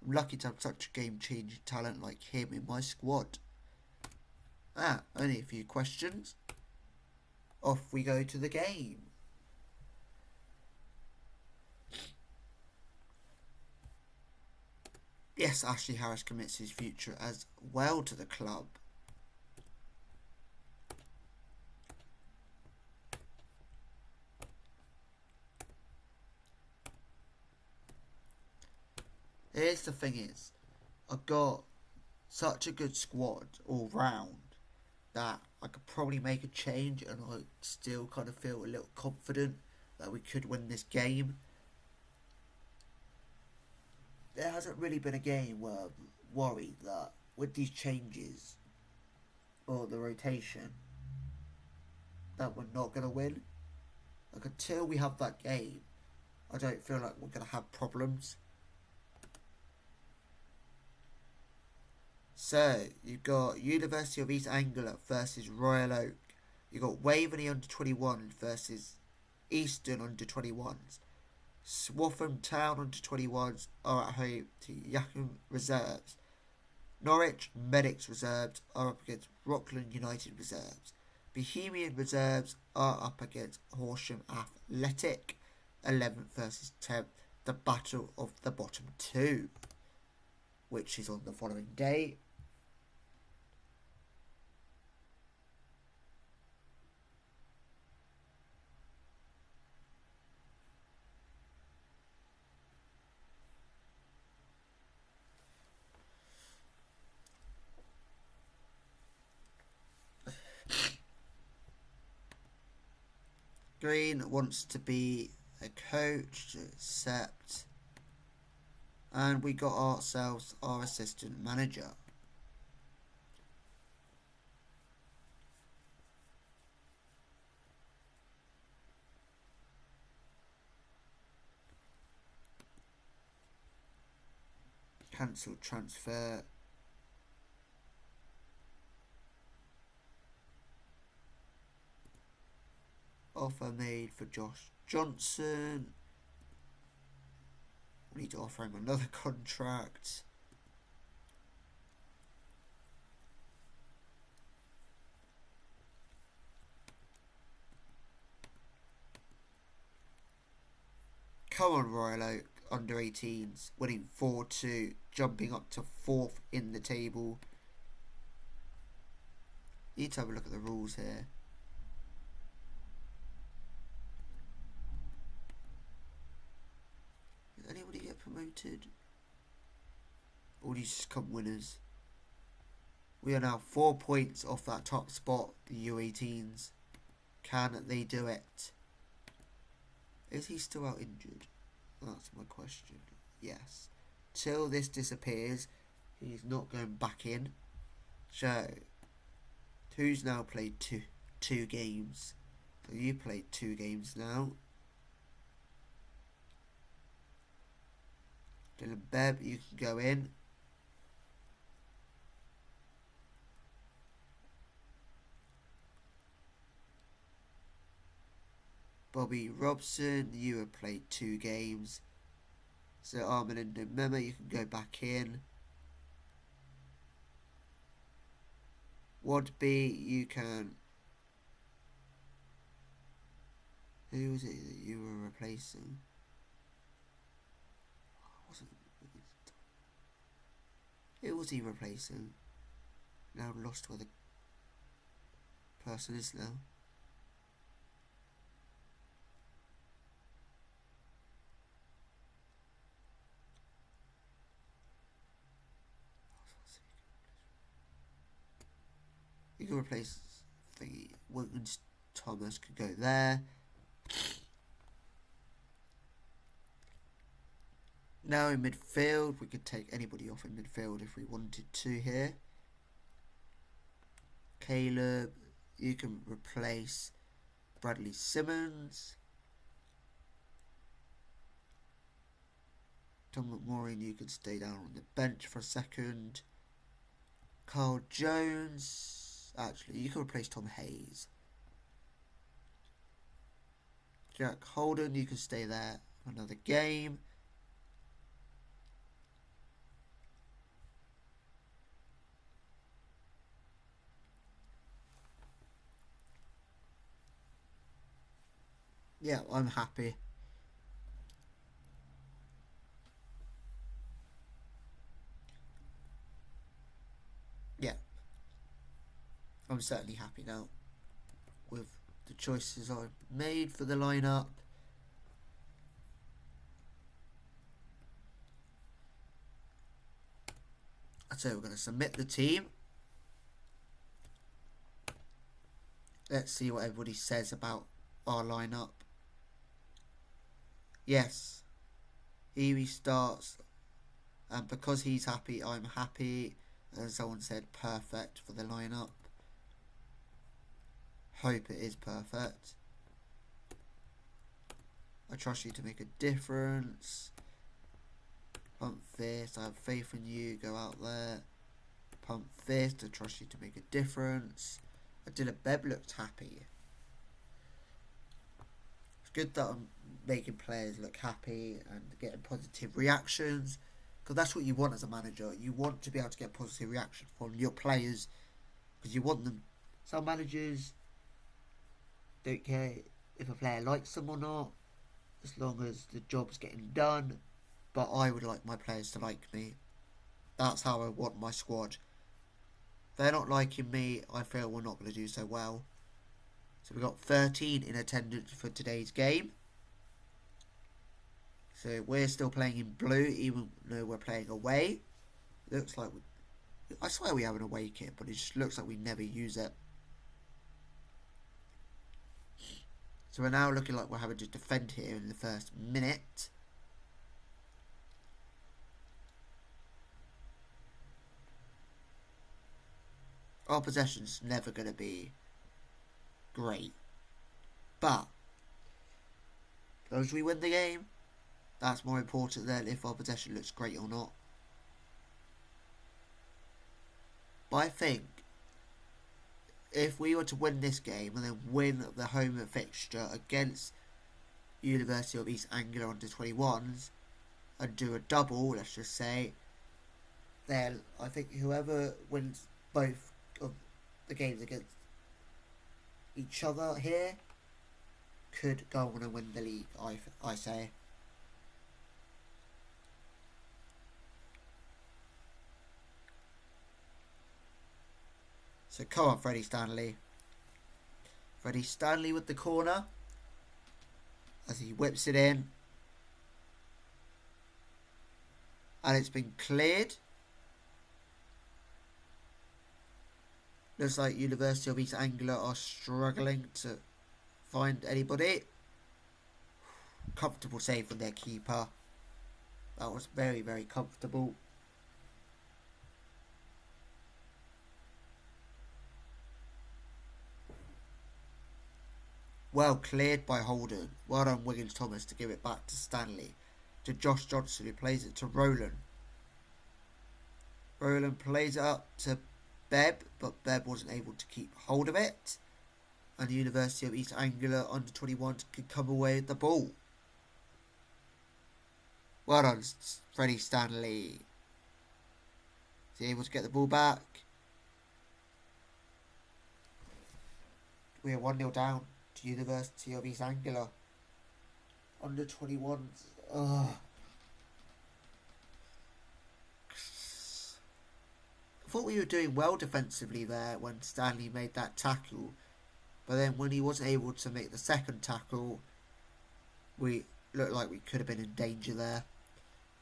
I'm lucky to have such a game-changing talent like him in my squad. Only a few questions. Off we go to the game. Yes, Ashley Harris commits his future as well to the club. Here's the thing is, I've got such a good squad all round that I could probably make a change and I still kind of feel a little confident that we could win this game. There hasn't really been a game where I'm worried that with these changes or the rotation that we're not going to win. Like, until we have that game, I don't feel like we're going to have problems. So, you've got University of East Anglia versus Royal Oak. You've got Waverley under-21 versus Eastern under-21s. Swaffham Town under-21s are at home to Yackham Reserves. Norwich Medics Reserves are up against Rockland United Reserves. Bohemian Reserves are up against Horsham Athletic. 11th versus 10th. The battle of the bottom two, which is on the following day. Green wants to be a coach to accept, and we got ourselves our assistant manager. Cancel transfer. Offer made for Josh Johnson. We need to offer him another contract. Come on, Royal Oak under 18s, winning 4-2, jumping up to 4th in the table. Need to have a look at the rules here. Did anybody get promoted? Or do you just come winners? We are now 4 points off that top spot, the U18s. Can they do it? Is he still out injured? That's my question. Yes. Till this disappears, he's not going back in. So, who's now played two games? So you played 2 games now. Dylan Bebb, you can go in. Bobby Robson, you have played 2 games. So Armando Mema, you can go back in. Wadby, you can... Who was it that you were replacing? Who was he replacing? Now lost where the person is now. You can replace thingy. Wilkins Thomas could go there. Now in midfield, we could take anybody off in midfield if we wanted to here. Caleb, you can replace Bradley Simmons. Tom McMorrin, you can stay down on the bench for a second. Carl Jones, actually, you can replace Tom Hayes. Jack Holden, you can stay there for another game. Yeah, I'm happy. Yeah. I'm certainly happy now with the choices I've made for the lineup. So we're going to submit the team. Let's see what everybody says about our lineup. Yes, he starts, and because he's happy, I'm happy. And someone said perfect for the lineup. Hope it is perfect. I trust you to make a difference. Pump fist. I have faith in you. Go out there. Pump fist. I trust you to make a difference. Adila Beb looked happy. It's good that I'm making players look happy and getting positive reactions, because that's what you want as a manager. You want to be able to get positive reaction from your players, because you want them. Some managers don't care if a player likes them or not, as long as the job's getting done. But I would like my players to like me. That's how I want my squad. If they're not liking me, I feel we're not going to do so well. So we got 13 in attendance for today's game. So we're still playing in blue, even though we're playing away. Looks like I swear we have an away kit, but it just looks like we never use it. So we're now looking like we're having to defend here in the first minute. Our possession's never going to be great. But as long as we win the game, that's more important than if our possession looks great or not. But I think if we were to win this game and then win the home fixture against University of East Anglia under 21s and do a double, let's just say, then I think whoever wins both of the games against each other here could go on and win the league, I say. So come on, Freddie Stanley. Freddie Stanley with the corner as he whips it in. And it's been cleared. Looks like University of East Anglia are struggling to find anybody. Comfortable save from their keeper. That was very, very comfortable. Well cleared by Holden. Well done, Wiggins Thomas, to give it back to Stanley. To Josh Johnson, who plays it to Roland. Roland plays it up to Beb, but Beb wasn't able to keep hold of it. And the University of East Anglia under 21 could come away with the ball. Well done, Freddie Stanley. Is he able to get the ball back? We are 1-0 down to University of East Anglia. Under 21s. Ugh. I thought we were doing well defensively there when Stanley made that tackle. But then when he wasn't able to make the second tackle, we looked like we could have been in danger there.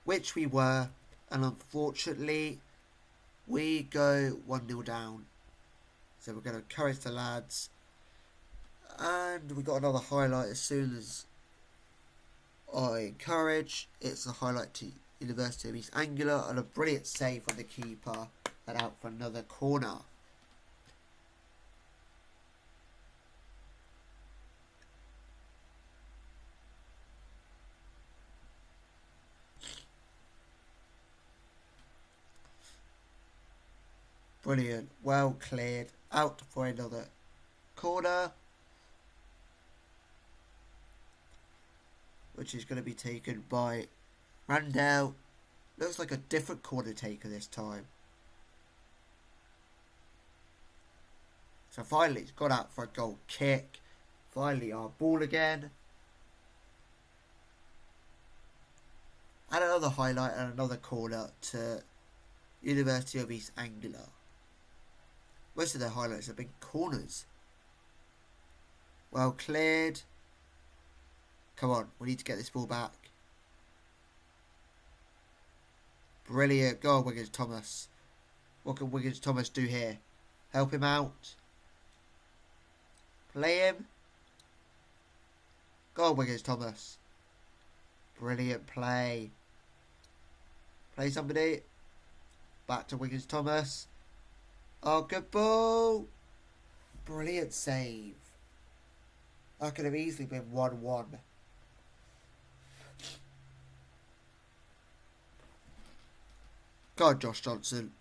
Which we were. And unfortunately, we go 1-0 down. So we're going to encourage the lads. And we got another highlight as soon as I encourage. It's a highlight to University of East Anglia and a brilliant save from the keeper and out for another corner. Brilliant, well cleared, out for another corner, which is going to be taken by Randell. Looks like a different corner taker this time. So finally it's got out for a goal kick. Finally our ball again. And another highlight and another corner to University of East Anglia. Most of their highlights have been corners. Well cleared. Come on, we need to get this ball back. Brilliant. Go on, Wiggins Thomas. What can Wiggins Thomas do here? Help him out. Play him. Go on, Wiggins Thomas. Brilliant play. Play somebody. Back to Wiggins Thomas. Oh, good ball. Brilliant save. That could have easily been 1-1. God, Josh Johnson.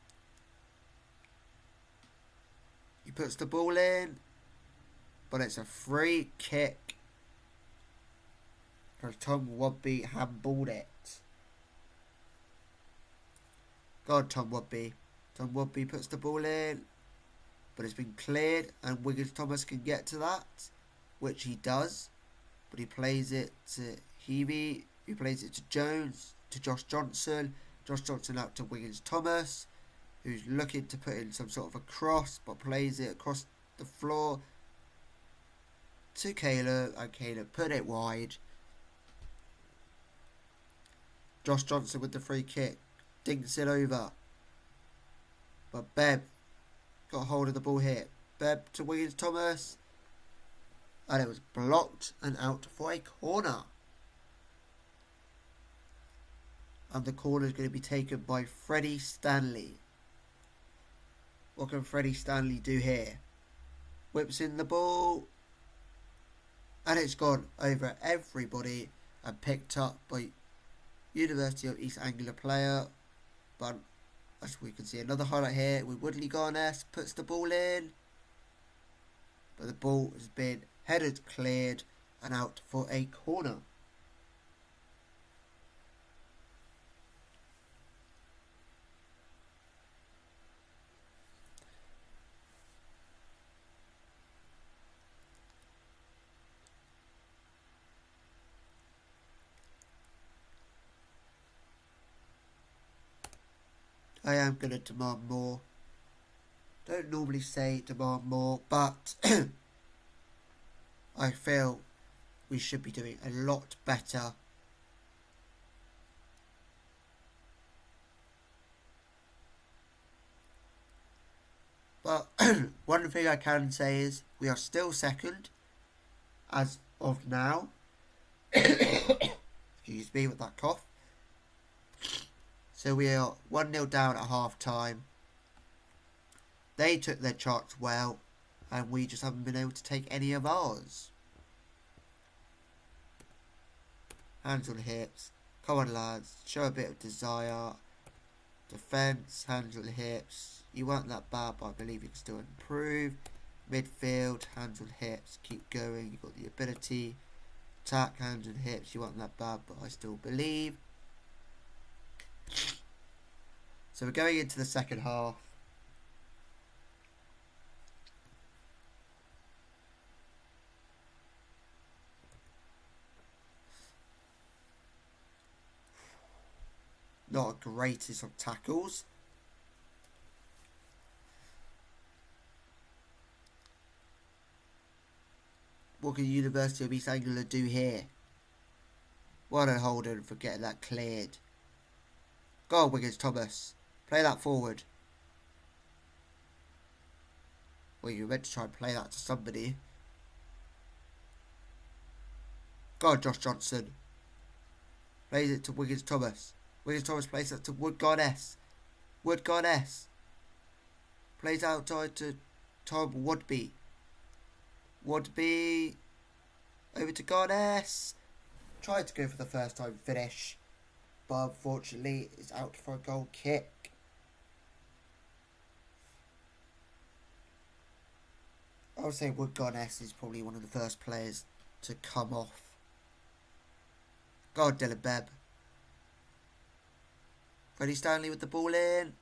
He puts the ball in, but it's a free kick. Because Tom Wadby handballed it. God, Tom Wadby. Tom Wadby puts the ball in, but it's been cleared, and Wiggins Thomas can get to that, which he does. But he plays it to Hebe, he plays it to Jones, to Josh Johnson. Josh Johnson out to Wiggins Thomas, who's looking to put in some sort of a cross, but plays it across the floor to Caleb, and Caleb put it wide. Josh Johnson with the free kick, dinks it over. But Bebb got hold of the ball here. Bebb to Wiggins Thomas. And it was blocked and out for a corner. And the corner is going to be taken by Freddie Stanley. What can Freddie Stanley do here? Whips in the ball. And it's gone over everybody and picked up by University of East Anglia player. But as we can see, another highlight here with Woodley Garness puts the ball in. But the ball has been headed, cleared, and out for a corner. I am going to demand more. Don't normally say demand more, but I feel we should be doing a lot better. But one thing I can say is we are still second as of now. Excuse me with that cough. So we are 1-0 down at half time. They took their chance well, and we just haven't been able to take any of ours. Hands on the hips. Come on, lads. Show a bit of desire. Defence, hands on the hips. You weren't that bad, but I believe you can still improve. Midfield, hands on the hips. Keep going. You've got the ability. Attack, hands on the hips. You weren't that bad, but I still believe. So we're going into the second half. Not a greatest of tackles. What can University of East Anglia do here? Well done, Holden, for getting that cleared. Go on, Wiggins Thomas. Play that forward. Well, you were meant to try and play that to somebody. Go on, Josh Johnson. Plays it to Wiggins Thomas. Wiggins Thomas plays it to Wood-Garness. Wood-Garness. Plays outside to Tom Wadby. Wadby. Over to Garness. Tried to go for the first time finish. But unfortunately, it's out for a goal kick. I would say Wood-Garness is probably one of the first players to come off. God, Dylan Bebb. Freddie Stanley with the ball in.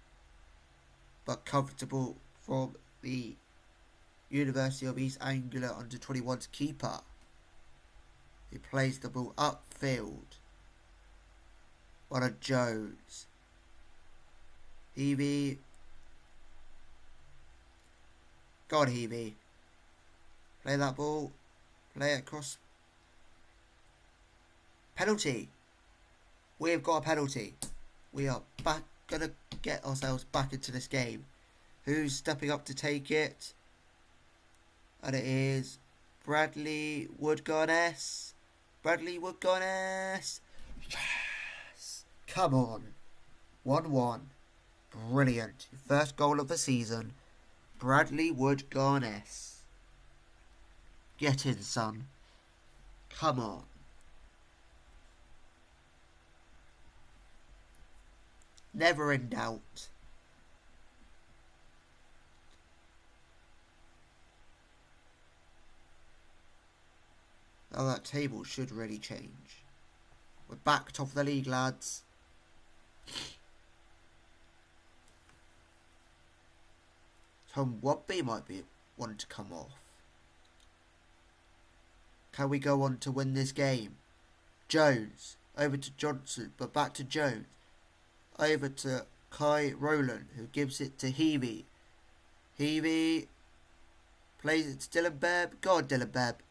But comfortable from the University of East Anglia under-21's keeper. He plays the ball upfield. What a Jones. Hebe. Go on, Hebe. Play that ball. Play it across. Penalty. We've got a penalty. We are going to get ourselves back into this game. Who's stepping up to take it? And it is Bradley Wood-Garness. Bradley Wood-Garness. Yes. Come on. 1-1. Brilliant. First goal of the season. Bradley Wood-Garness. Get in, son. Come on. Never in doubt. Oh, that table should really change. We're back top of the league, lads. Tom Wobby might be one to come off. Can we go on to win this game? Jones. Over to Johnson, but back to Jones. Over to Kai Rowland, who gives it to Heavey. Heavey plays it to Dylan Bebb. Go on, Dylan Bebb.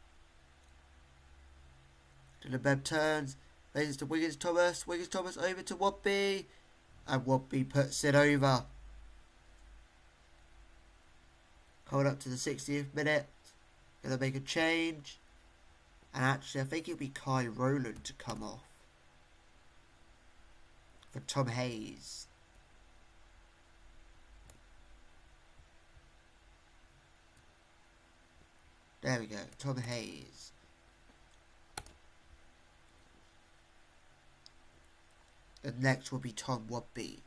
Dylan Bebb turns. Plays it to Wiggins Thomas. Wiggins Thomas over to Wobby. And Wobby puts it over. Coming up to the 60th minute. Gonna make a change. And actually, I think it'll be Kai Rowland to come off. For Tom Hayes. There we go, Tom Hayes. And next will be Tom Wobby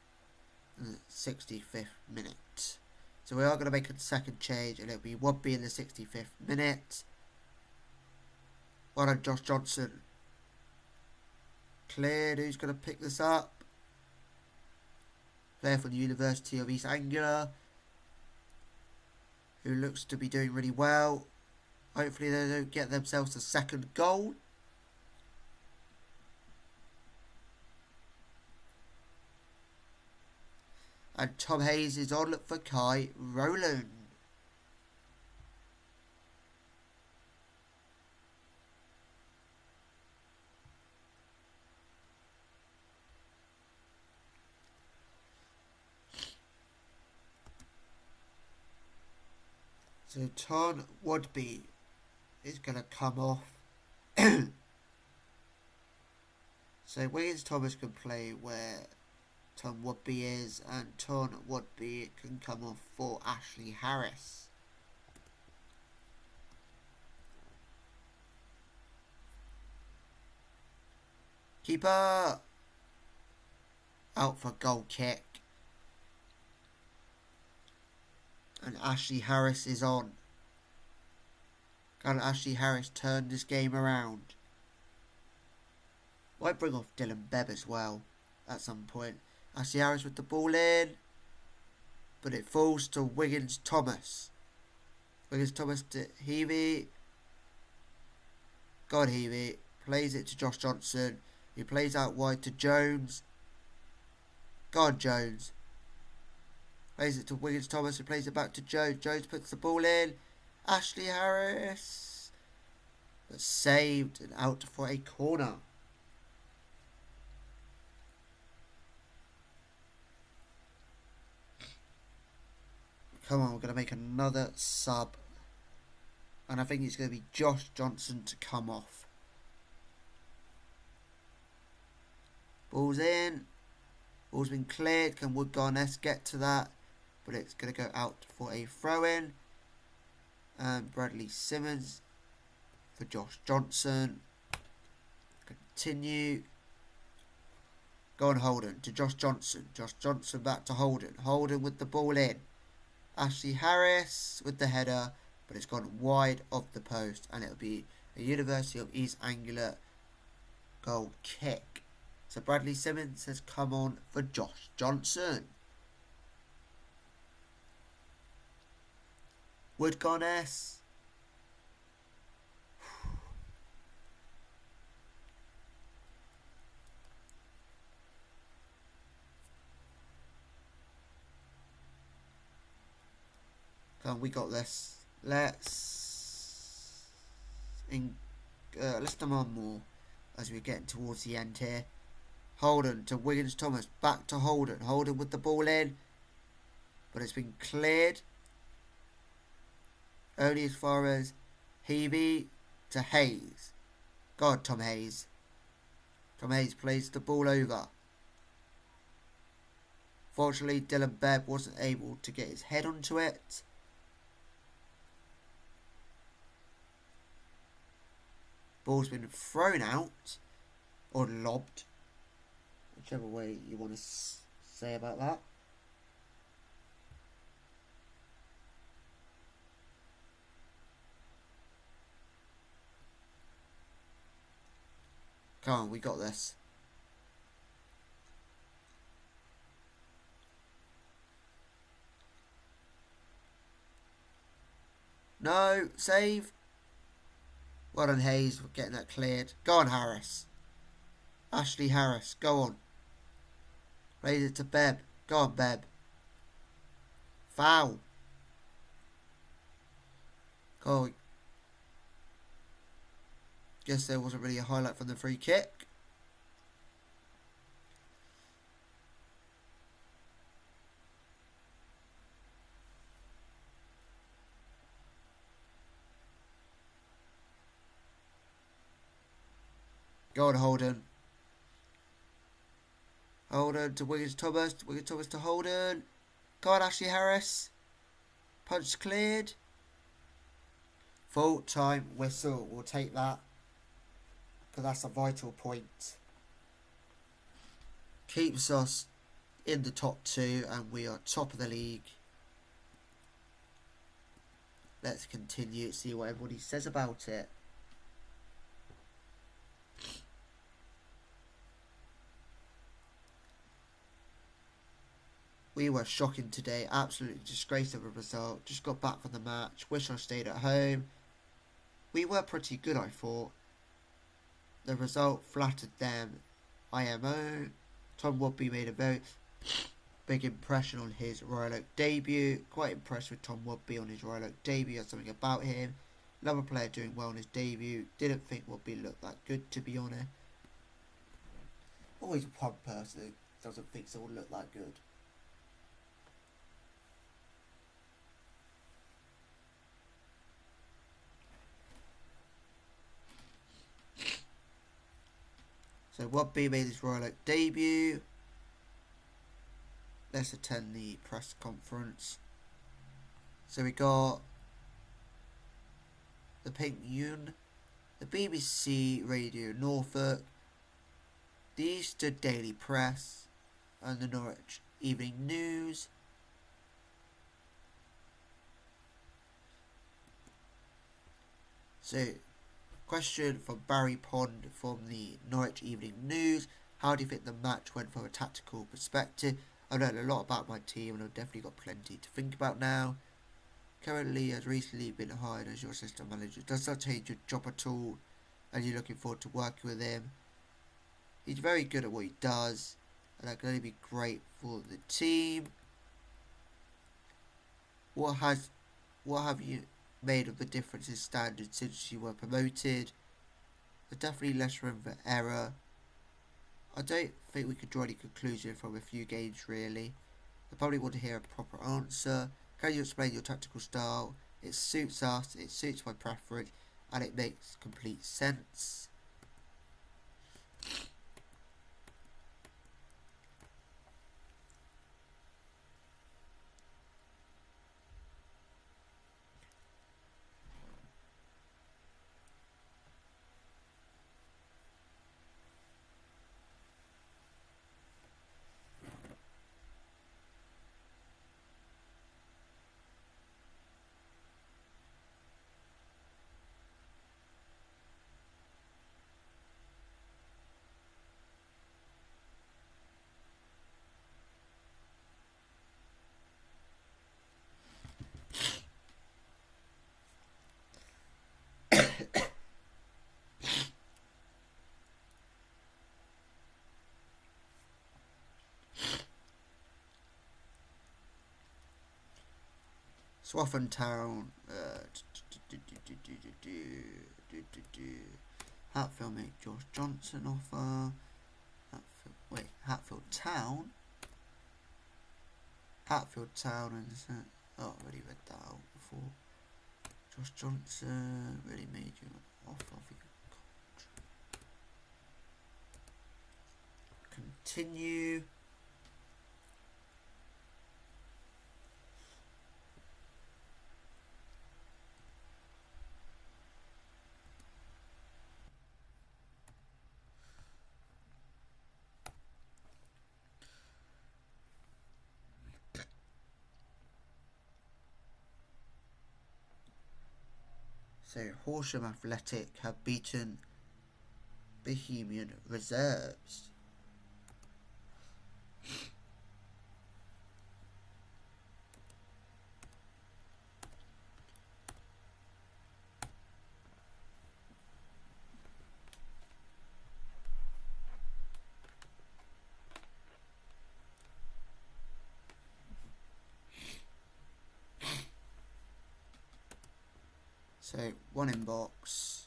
in the 65th minute. So we are going to make a second change, and it'll be Wobby in the 65th minute. Well done, Josh Johnson. Cleared, who's going to pick this up? Player from the University of East Anglia, who looks to be doing really well. Hopefully they don't get themselves a second goal. And Tom Hayes is on for Kai Rowland. So Tom Wobby is going to come off. So Wiggins Thomas can play where Tom Wobby is, and Tom Wobby can come off for Ashley Harris. Keeper out for goal kick. And Ashley Harris is on. Can Ashley Harris turn this game around? Might bring off Dylan Bebb as well at some point. Ashley Harris with the ball in. But it falls to Wiggins Thomas. Wiggins Thomas to Heavey. God, Heavey. Plays it to Josh Johnson. He plays out wide to Jones. God, Jones. Plays it to Wiggins Thomas, who plays it back to Jones. Jones puts the ball in. Ashley Harris. But saved and out for a corner. Come on, we're going to make another sub. And I think it's going to be Josh Johnson to come off. Ball's in. Ball's been cleared. Can Wood-Garness get to that? But it's going to go out for a throw-in. And Bradley Simmons for Josh Johnson. Continue. Go on, Holden to Josh Johnson. Josh Johnson back to Holden. Holden with the ball in. Ashley Harris with the header. But it's gone wide of the post. And it'll be a University of East Anglia goal kick. So Bradley Simmons has come on for Josh Johnson. Wood-Garness. Come on, we got this. Let's demand more as we're getting towards the end here. Holden to Wiggins Thomas. Back to Holden. Holden with the ball in. But it's been cleared. Only as far as Heavey to Hayes. God, Tom Hayes. Tom Hayes plays the ball over. Fortunately, Dylan Bebb wasn't able to get his head onto it. Ball's been thrown out or lobbed, whichever way you want to say about that. Come on, we got this. No, save. Well done, Hayes, for getting that cleared. Go on, Harris. Ashley Harris, go on. Raise it to Beb. Go on, Beb. Foul. Go. Guess there wasn't really a highlight from the free kick. Go on, Holden. Holden to Wiggins Thomas. Wiggins Thomas to Holden. Go on, Ashley Harris. Punch cleared. Full time whistle. We'll take that, because that's a vital point. Keeps us in the top 2 and we are top of the league. Let's continue, see what everybody says about it. We were shocking today, absolutely disgrace of a result. Just got back from the match, wish I stayed at home. We were pretty good, I thought. The result flattered them. IMO. Tom Woodby made a very big impression on his Royal Oak debut. Quite impressed with Tom Woodby on his Royal Oak debut. Had something about him. Another player doing well on his debut. Didn't think Woodby looked that good, to be honest. Always one person who doesn't think someone look that good. So Woodby made his Royal Oak debut. Let's attend the press conference. So we got the Pink Yun, the BBC Radio Norfolk, the Easter Daily Press, and the Norwich Evening News. So, question from Barry Pond from the Norwich Evening News. How do you think the match went from a tactical perspective? I've learned a lot about my team and I've definitely got plenty to think about now. Currently has recently been hired as your assistant manager. Does that change your job at all? And you're looking forward to working with him? He's very good at what he does, and that can only be great for the team. What have you made of the difference in standards since you were promoted? There's definitely less room for error. I don't think we could draw any conclusion from a few games, really. I probably want to hear a proper answer. Can you explain your tactical style? It suits us, it suits my preference, and it makes complete sense. Swaffham Town, Hatfield make Josh Johnson offer. Hatfield Town. Hatfield Town and oh, I already read that out before. Josh Johnson really made you an offer for your contract. Continue. So Horsham Athletic have beaten Bohemian Reserves. So one inbox.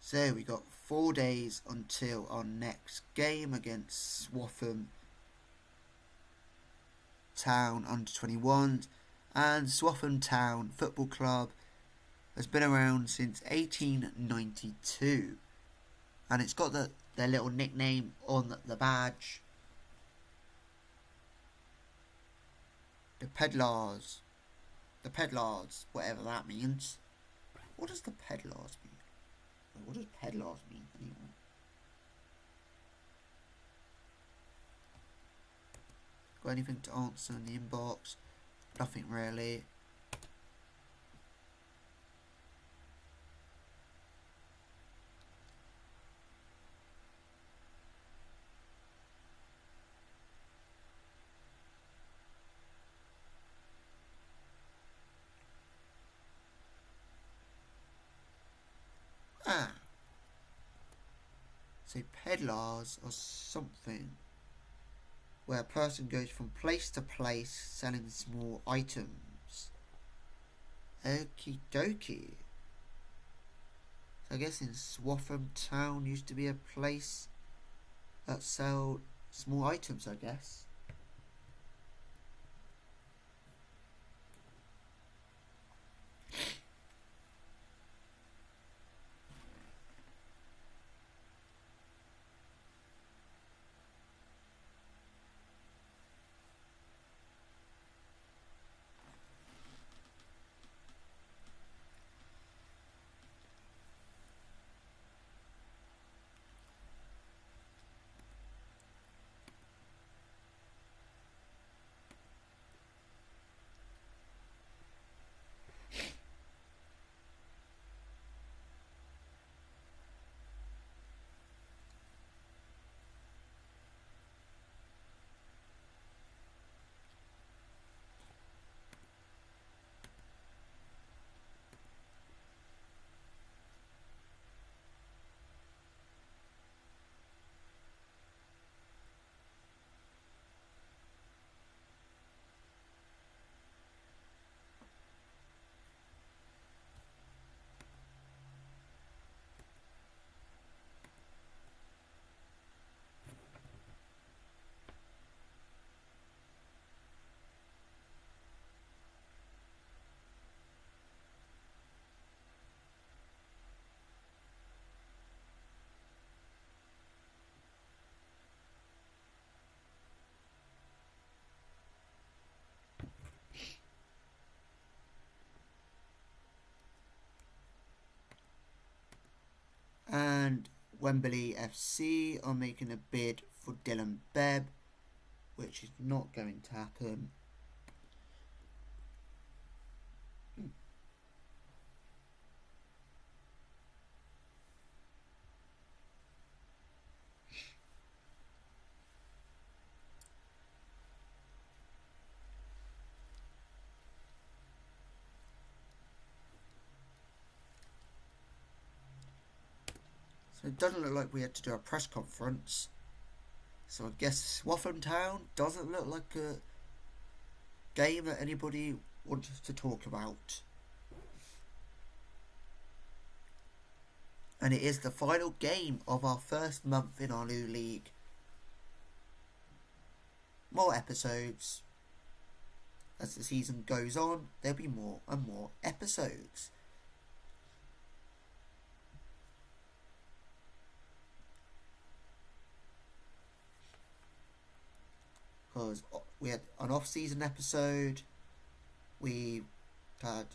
So we got 4 days until our next game against Swaffham Town under 21s, and Swaffham Town Football Club has been around since 1892, and it's got their little nickname on the badge. The Pedlars, whatever that means. What does the Pedlars mean? What does Pedlars mean anyway? Got anything to answer in the inbox? Nothing really. So peddlars are something where a person goes from place to place selling small items. Okie dokie. So I guess in Swaffham Town used to be a place that sold small items, I guess. And Wembley FC are making a bid for Dylan Bebb, which is not going to happen. It doesn't look like we had to do a press conference. So I guess Swaffham Town doesn't look like a game that anybody wants to talk about. And it is the final game of our first month in our new league. More episodes. As the season goes on, there'll be more and more episodes. Because we had an off-season episode. We had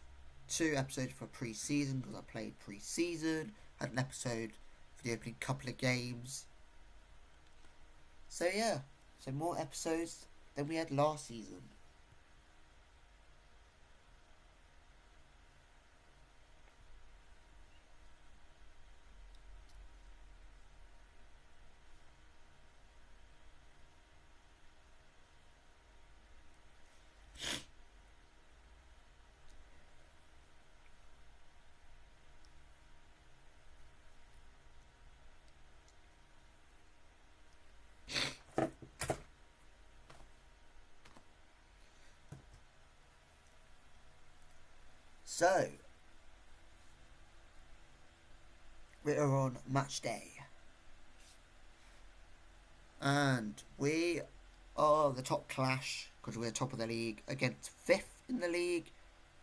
2 episodes for pre-season because I played pre-season. Had an episode for the opening couple of games. So yeah, so more episodes than we had last season. So, we are on match day. And we are the top clash, because we're top of the league, against 5th in the league.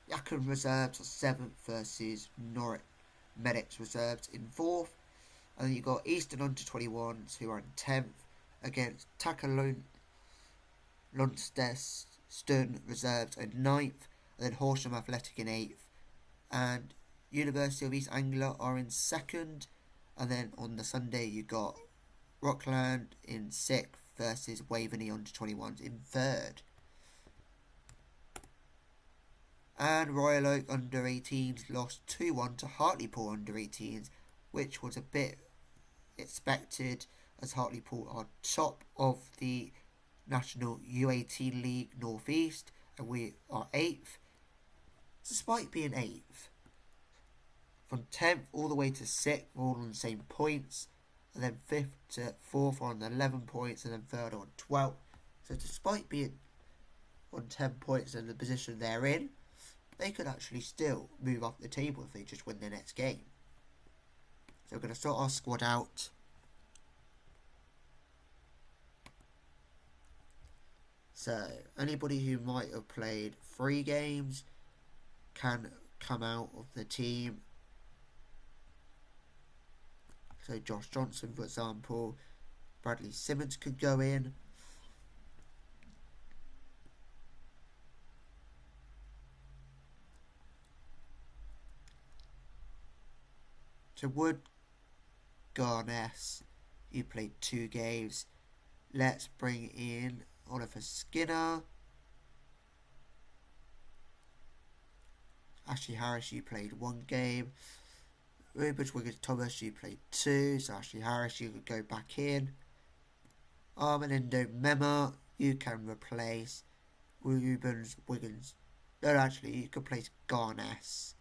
Yackham Reserves are 7th versus Norwich Medics Reserves in 4th. And then you've got Eastern Under-21s who are in 10th against Takalon Launceston Reserves in 9th. And then Horsham Athletic in 8th. And University of East Anglia are in 2nd. And then on the Sunday you got Rockland in 6th versus Waveney Under-21s in 3rd. And Royal Oak Under-18s lost 2-1 to Hartlepool Under-18s, which was a bit expected as Hartlepool are top of the National U18 League North East and we are 8th. Despite being 8th, from 10th all the way to 6th we're all on the same points, and then 5th to 4th are on 11 points, and then 3rd on 12. So despite being on 10 points in the position they're in, they could actually still move up the table if they just win their next game. So we're going to sort our squad out. So anybody who might have played 3 games can come out of the team. So Josh Johnson, for example, Bradley Simmons could go in. So Wood, Garness, you played 2 games. Let's bring in Oliver Skinner. Ashley Harris, you played 1 game. Rubens Wiggins Thomas, you played 2. So Ashley Harris, you could go back in. Armando Mema, you can replace Rubens Wiggins. No, actually, you could place Garness.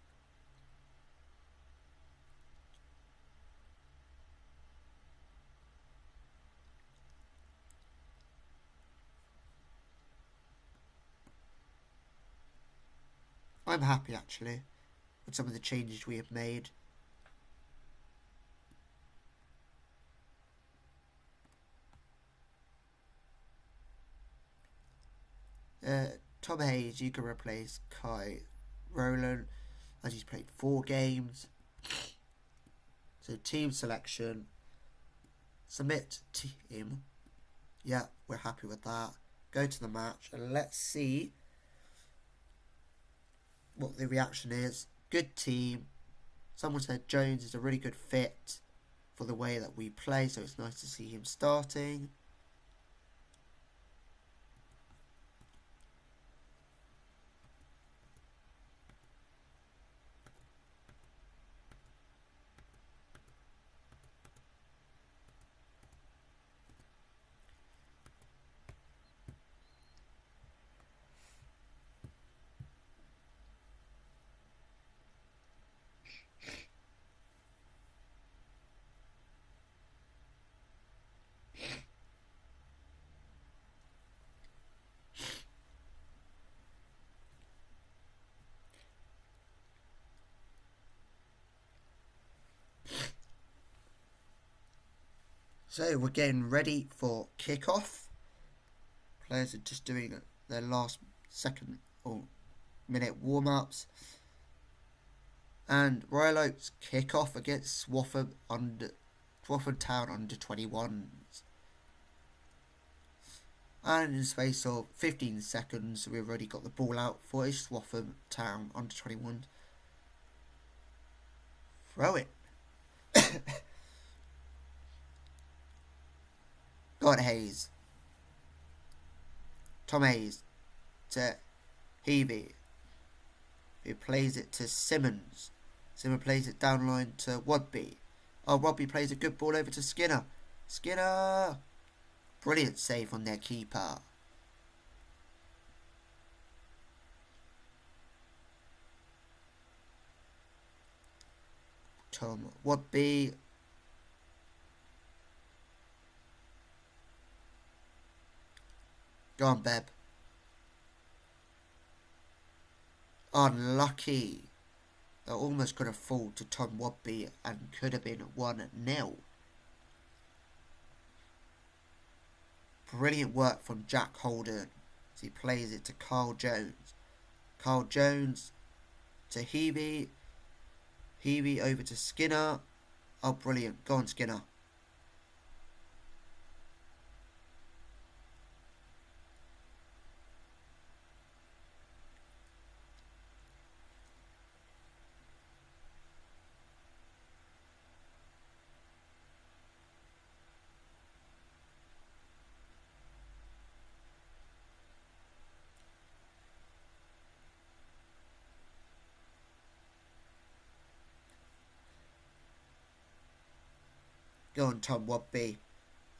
I'm happy actually with some of the changes we have made. Tom Hayes, you can replace Kai Rowland as he's played 4 games. So team selection, submit team. Yeah, we're happy with that. Go to the match and let's see what the reaction is. Good team. Someone said Jones is a really good fit for the way that we play, so it's nice to see him starting. So we're getting ready for kick-off. Players are just doing their last second or minute warm-ups. And Royal Oaks kick off against Swaffham Town under 21s. And in the space of 15 seconds, we've already got the ball out for a Swaffham Town under 21. Throw it. Go on, Hayes. Tom Hayes to Heavey, who plays it to Simmons. Simmons plays it down line to Wadby. Oh, Wadby plays a good ball over to Skinner. Skinner! Brilliant save on their keeper. Tom Wadby. Go on, Beb. Unlucky. That almost could have fallen to Tom Wadby and could have been 1-0. Brilliant work from Jack Holden as he plays it to Carl Jones. Carl Jones to Heavey. Heavey over to Skinner. Oh, brilliant. Go on, Skinner. Go on, Tom Wadby.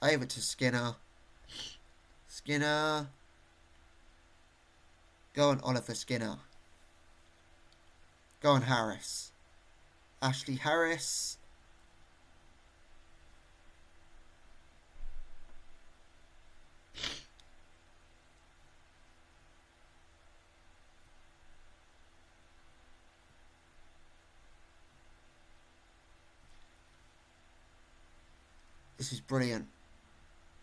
Over to Skinner. Skinner. Go on, Oliver Skinner. Go on, Harris. Ashley Harris. This is brilliant.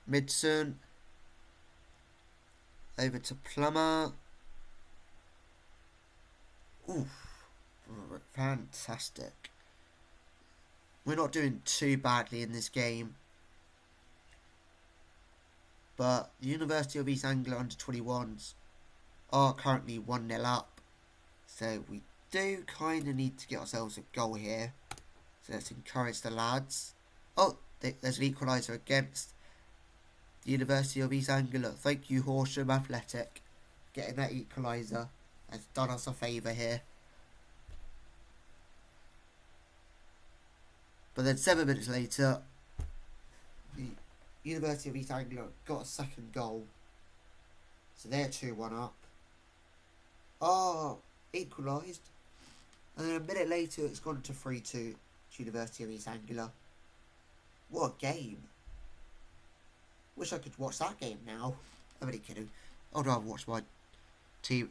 Midson. Over to Plummer. Oof. Fantastic. We're not doing too badly in this game. But the University of East Anglia under 21s are currently 1-0 up. So we do kind of need to get ourselves a goal here. So let's encourage the lads. Oh, there's an equaliser against the University of East Anglia. Thank you, Horsham Athletic. Getting that equaliser has done us a favour here. But then 7 minutes later, the University of East Anglia got a second goal. So they're 2-1 up. Oh, equalised. And then a minute later, it's gone to 3-2 to University of East Anglia. What a game. Wish I could watch that game now. I'm only kidding. I'd rather watch my team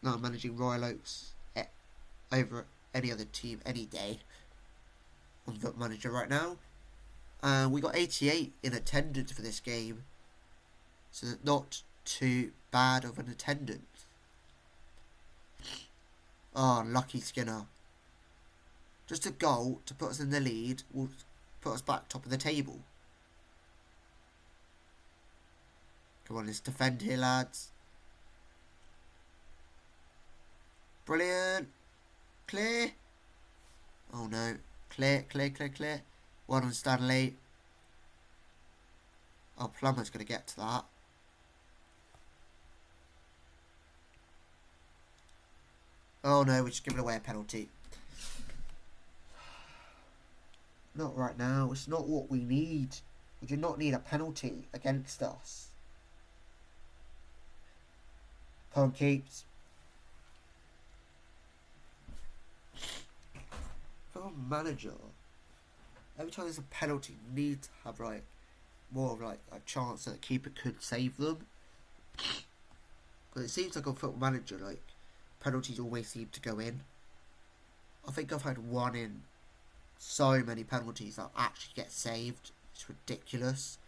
not managing Royal Oaks over any other team any day. I'm the manager right now. We got 88 in attendance for this game. So not too bad of an attendance. Oh, lucky Skinner. Just a goal to put us in the lead will put us back top of the table. Come on, let's defend here, lads. Brilliant. Clear. Oh no. Clear, clear, clear, clear. One on Stanley. Oh, Plummer's going to get to that. Oh no, we're just giving away a penalty. Not right now. It's not what we need. We do not need a penalty against us. Come on, keeps. Come on, manager. Every time there's a penalty, you need to have like more of like a chance that the keeper could save them. Because it seems like on Football Manager, like penalties always seem to go in. I think I've had one in so many penalties that actually get saved. It's ridiculous.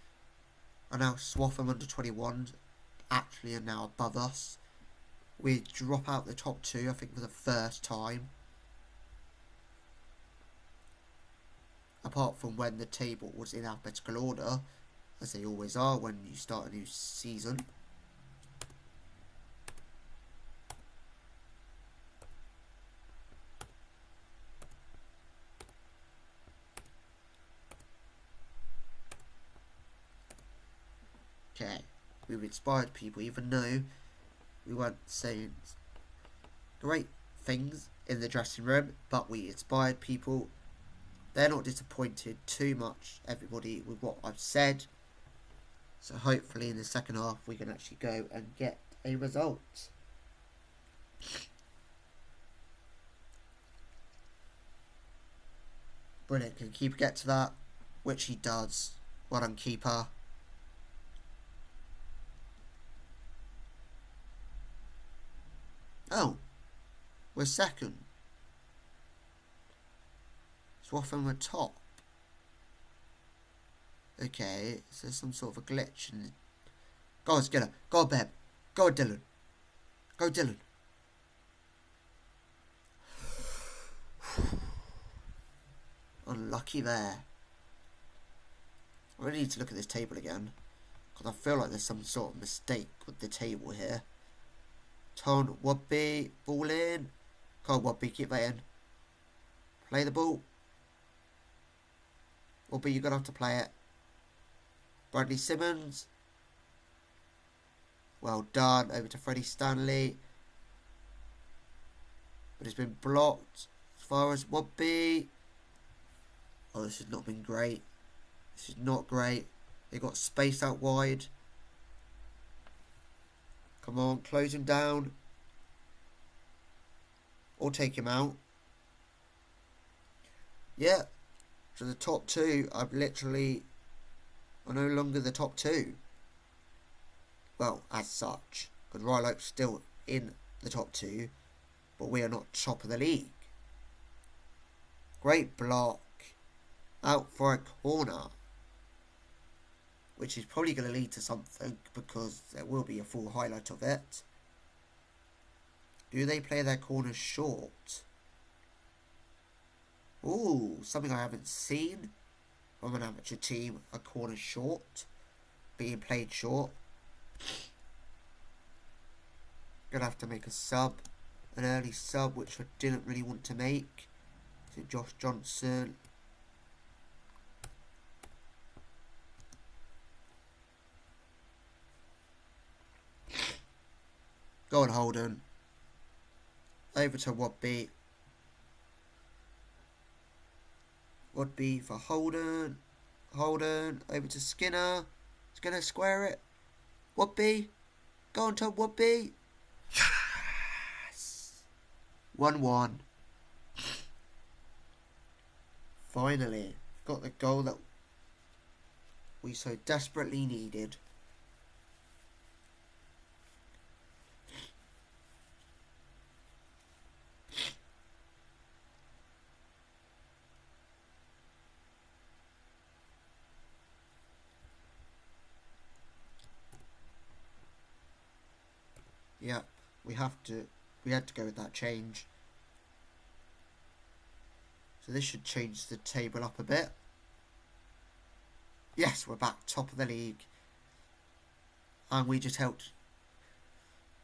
And now Swaffham under 21 actually are now above us. We drop out the top two, I think, for the first time. Apart from when the table was in alphabetical order, as they always are when you start a new season. Okay, we've inspired people, even though we weren't saying great things in the dressing room, but we inspired people. They're not disappointed too much, everybody, with what I've said. So hopefully in the second half we can actually go and get a result. Brilliant. Can keeper get to that? Which he does. Well done, keeper. Oh, we're second. Swaffham were top. Okay, so there's some sort of a glitch. Go on, Skinner. Go on, Beb. Go on, Dylan. Go, Dylan. Unlucky there. I really need to look at this table again, because I feel like there's some sort of mistake with the table here. Ton Wobby, ball in. Come on, Wobby, keep that in. Play the ball. Wobby, you're going to have to play it. Bradley Simmons. Well done. Over to Freddie Stanley. But it's been blocked. As far as Wobby. Oh, this has not been great. This is not great. They got space out wide. Come on, close him down. Or take him out. Yeah. So the top two, are no longer the top two. Well, as such. Because Royal Oak's still in the top two. But we are not top of the league. Great block. Out for a corner. Which is probably going to lead to something, because there will be a full highlight of it. Do they play their corners short? Ooh, something I haven't seen from an amateur team. A corner short. Being played short. Gonna have to make a sub. An early sub, which I didn't really want to make. So Josh Johnson. Go on, Holden. Over to Wobby. Wobby for Holden. Holden. Over to Skinner. Skinner, square it. Wobby. Go on, Tom Wobby. Yes. 1-1. Finally. Got the goal that we so desperately needed. Yeah, we had to go with that change. So this should change the table up a bit. Yes, we're back top of the league. And we just helped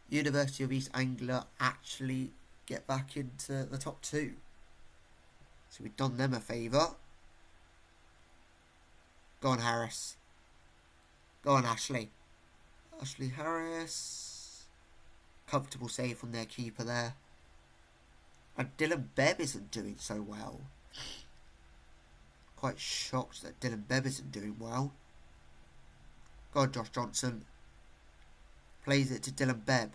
University of East Anglia actually get back into the top two. So we've done them a favour. Go on, Harris. Go on, Ashley. Ashley Harris. Comfortable save from their keeper there. And Dylan Bebb isn't doing so well. Quite shocked that Dylan Bebb isn't doing well. Go on, Josh Johnson. Plays it to Dylan Bebb.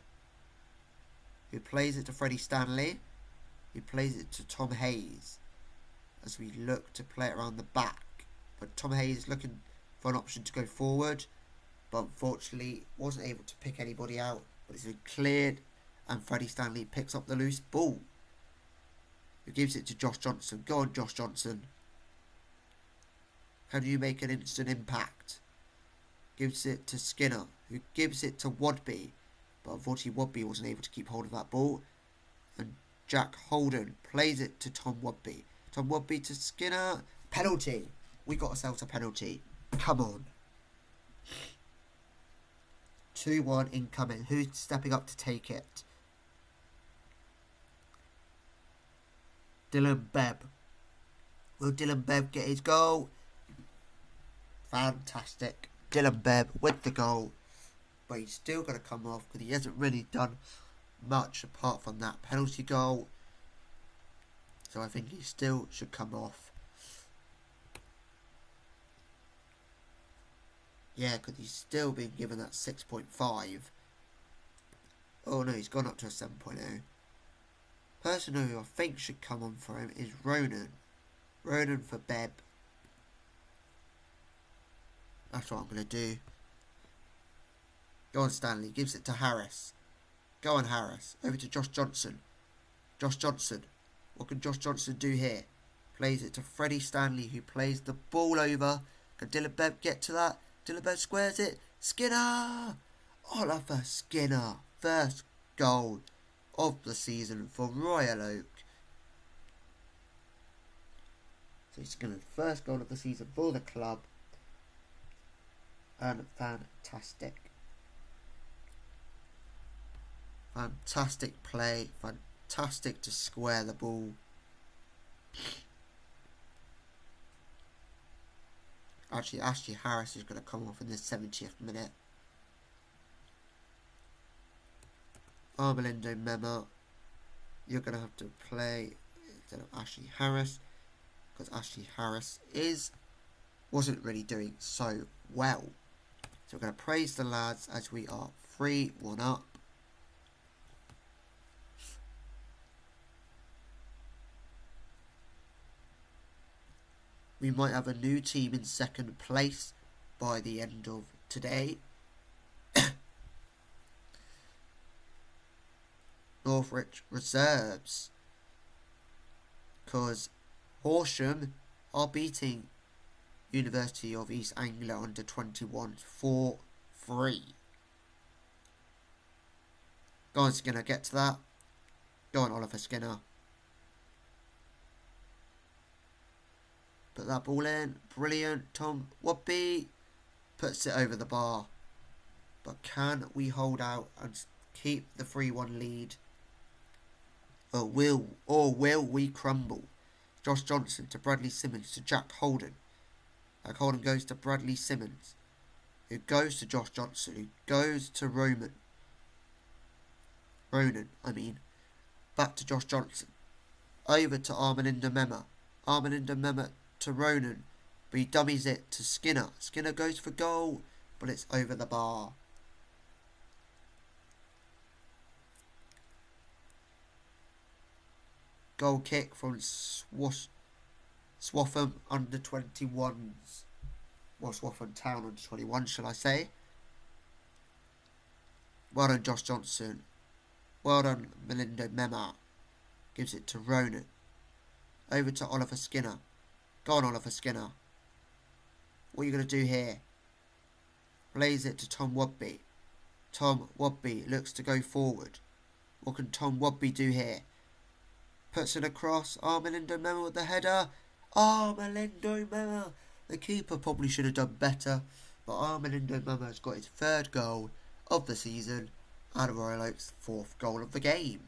Who plays it to Freddie Stanley. Who plays it to Tom Hayes. As we look to play it around the back. But Tom Hayes is looking for an option to go forward. But unfortunately wasn't able to pick anybody out. But it's been cleared, and Freddie Stanley picks up the loose ball. Who gives it to Josh Johnson. Go on, Josh Johnson. Can you make an instant impact? Gives it to Skinner, who gives it to Wadby. But unfortunately Wadby wasn't able to keep hold of that ball. And Jack Holden plays it to Tom Wadby. Tom Wadby to Skinner. Penalty. We got ourselves a penalty. Come on. 2-1 incoming. Who's stepping up to take it? Dylan Bebb. Will Dylan Bebb get his goal? Fantastic. Dylan Bebb with the goal. But he's still going to come off because he hasn't really done much apart from that penalty goal. So I think he still should come off. Yeah, because he's still been given that 6.5. Oh no, he's gone up to a 7.0. Person who I think should come on for him is Ronan. Ronan for Bebb. That's what I'm going to do. Go on, Stanley. Gives it to Harris. Go on, Harris. Over to Josh Johnson. Josh Johnson. What can Josh Johnson do here? Plays it to Freddie Stanley, who plays the ball over. Can Dylan Bebb get to that? Dylan Bebb squares it. Skinner! Oliver Skinner. First goal of the season for Royal Oak. So he's going to first goal of the season for the club. And fantastic. Fantastic play. Fantastic to square the ball. Actually, Ashley Harris is going to come off in the 70th minute. Armelindo Mema, you're going to have to play instead of Ashley Harris, because Ashley Harris wasn't really doing so well. So we're going to praise the lads as we are 3-1 up. We might have a new team in second place by the end of today. Northwich reserves. Because Horsham are beating University of East Anglia under 21 4-3. Go on, Skinner, get to that. Go on, Oliver Skinner. Put that ball in. Brilliant. Tom Wadby puts it over the bar. But can we hold out and keep the 3-1 lead? Or will we crumble? Josh Johnson to Bradley Simmons to Jack Holden. Jack Holden goes to Bradley Simmons, who goes to Josh Johnson, who goes to Ronan, back to Josh Johnson, over to Armelindo Mema. Armelindo Mema to Ronan, but he dummies it to Skinner. Skinner goes for goal, but it's over the bar. Goal kick from Swaffham under 21s. Well, Swaffham Town under 21, shall I say. Well done, Josh Johnson. Well done, Armelindo Mema. Gives it to Ronan. Over to Oliver Skinner. Go on, Oliver Skinner. What are you going to do here? Plays it to Tom Wadby. Tom Wadby looks to go forward. What can Tom Wadby do here? Puts it across. Armelindo Mema with the header. Armelindo Mema. The keeper probably should have done better. But Armelindo Mema has got his third goal of the season. And Royal Oak's fourth goal of the game.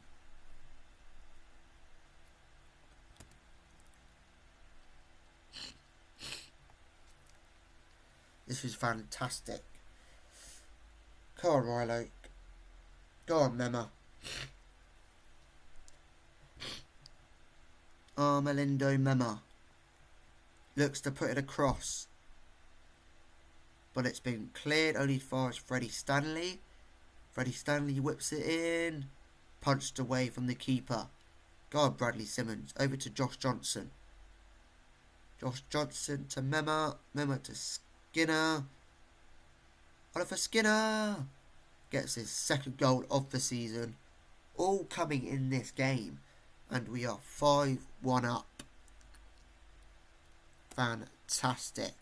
This is fantastic. Go on, Royal Oak. Go on, Mema. Armelindo Mema looks to put it across, but it's been cleared only as far as Freddie Stanley. Freddie Stanley whips it in, punched away from the keeper. Go on, Bradley Simmons. Over to Josh Johnson. Josh Johnson to Mema. Mema to Skinner. Oliver Skinner gets his second goal of the season. All coming in this game. And we are 5-1 up. fantastic.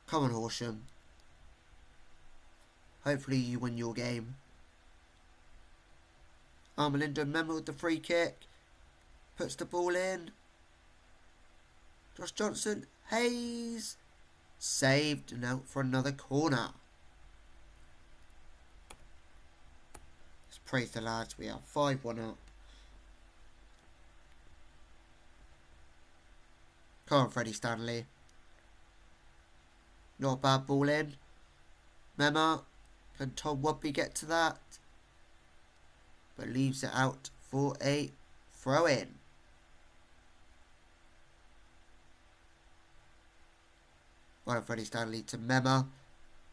Come on, Horsham. Hopefully you win your game. Armelindo Memo with the free kick. Puts the ball in. Josh Johnson. Hayes. Saved and out for another corner. Let's praise the lads. We are 5-1 up. Come on, Freddie Stanley. Not a bad ball in. Mema. Can Tom Wubby get to that? But leaves it out for a throw-in. Well, Freddie Stanley to Mema.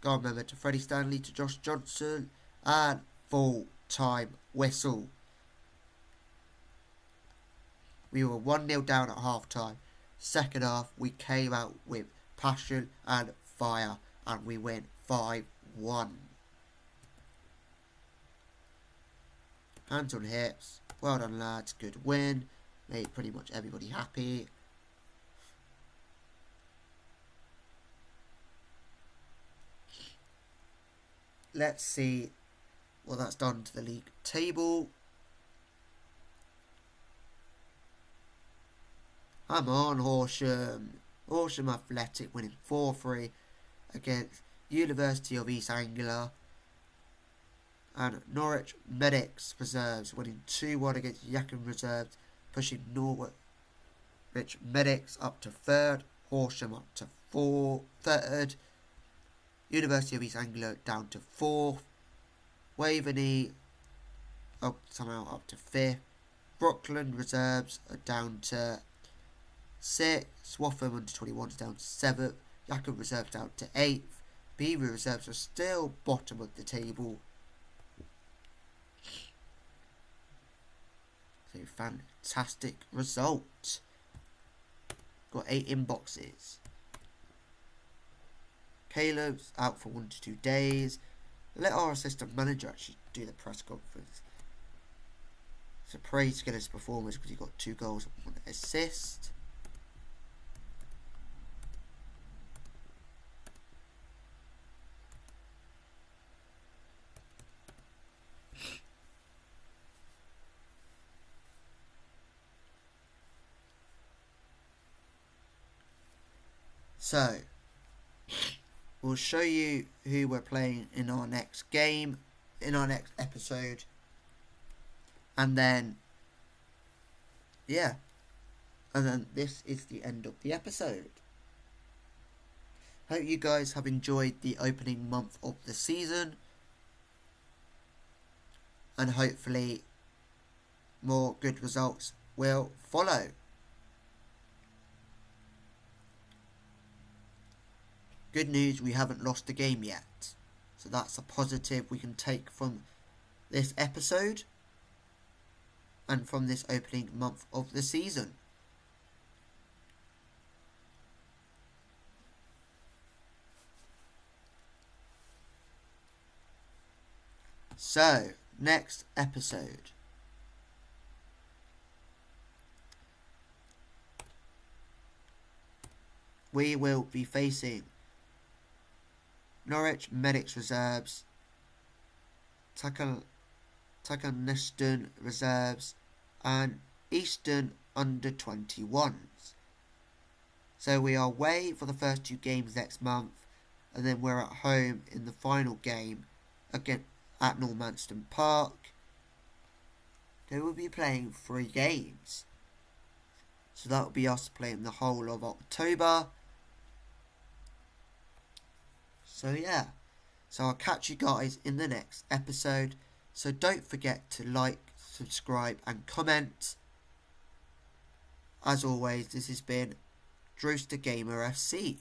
Go on, Mema to Freddie Stanley to Josh Johnson. And full-time whistle. We were 1-0 down at half-time. Second half, we came out with passion and fire. And we win 5-1. Hands on hips. Well done, lads. Good win. Made pretty much everybody happy. Let's see what that's done to the league table. Come on, Horsham. Horsham Athletic winning 4-3 against University of East Anglia. And Norwich Medics Reserves winning 2-1 against Yakin Reserves, pushing Norwich Medics up to 3rd, Horsham up to 3rd, University of East Anglia down to 4th, Waveney somehow up to 5th, Brooklyn Reserves are down to 6th, Swaffham under 21s down to 7th, Yakin Reserves down to 8th, Beaver Reserves are still bottom of the table. So fantastic result. Got 8 inboxes. Caleb's out for 1 to 2 days. Let our assistant manager actually do the press conference. So praise to get his performance because he got 2 goals and 1 assist. So, we'll show you who we're playing in our next game, in our next episode. And then, yeah. And then this is the end of the episode. Hope you guys have enjoyed the opening month of the season. And hopefully, more good results will follow. Good news, we haven't lost the game yet. So that's a positive we can take from this episode and from this opening month of the season. So, next episode. We will be facing Norwich Medics Reserves, Takaniston Reserves, and Eastern Under 21s. So we are away for the first 2 games next month, and then we're at home in the final game again at Normanstown Park. They will be playing 3 games. So that will be us playing the whole of October. So yeah, so I'll catch you guys in the next episode. So don't forget to like, subscribe and comment. As always, this has been Drewster Gamer FC.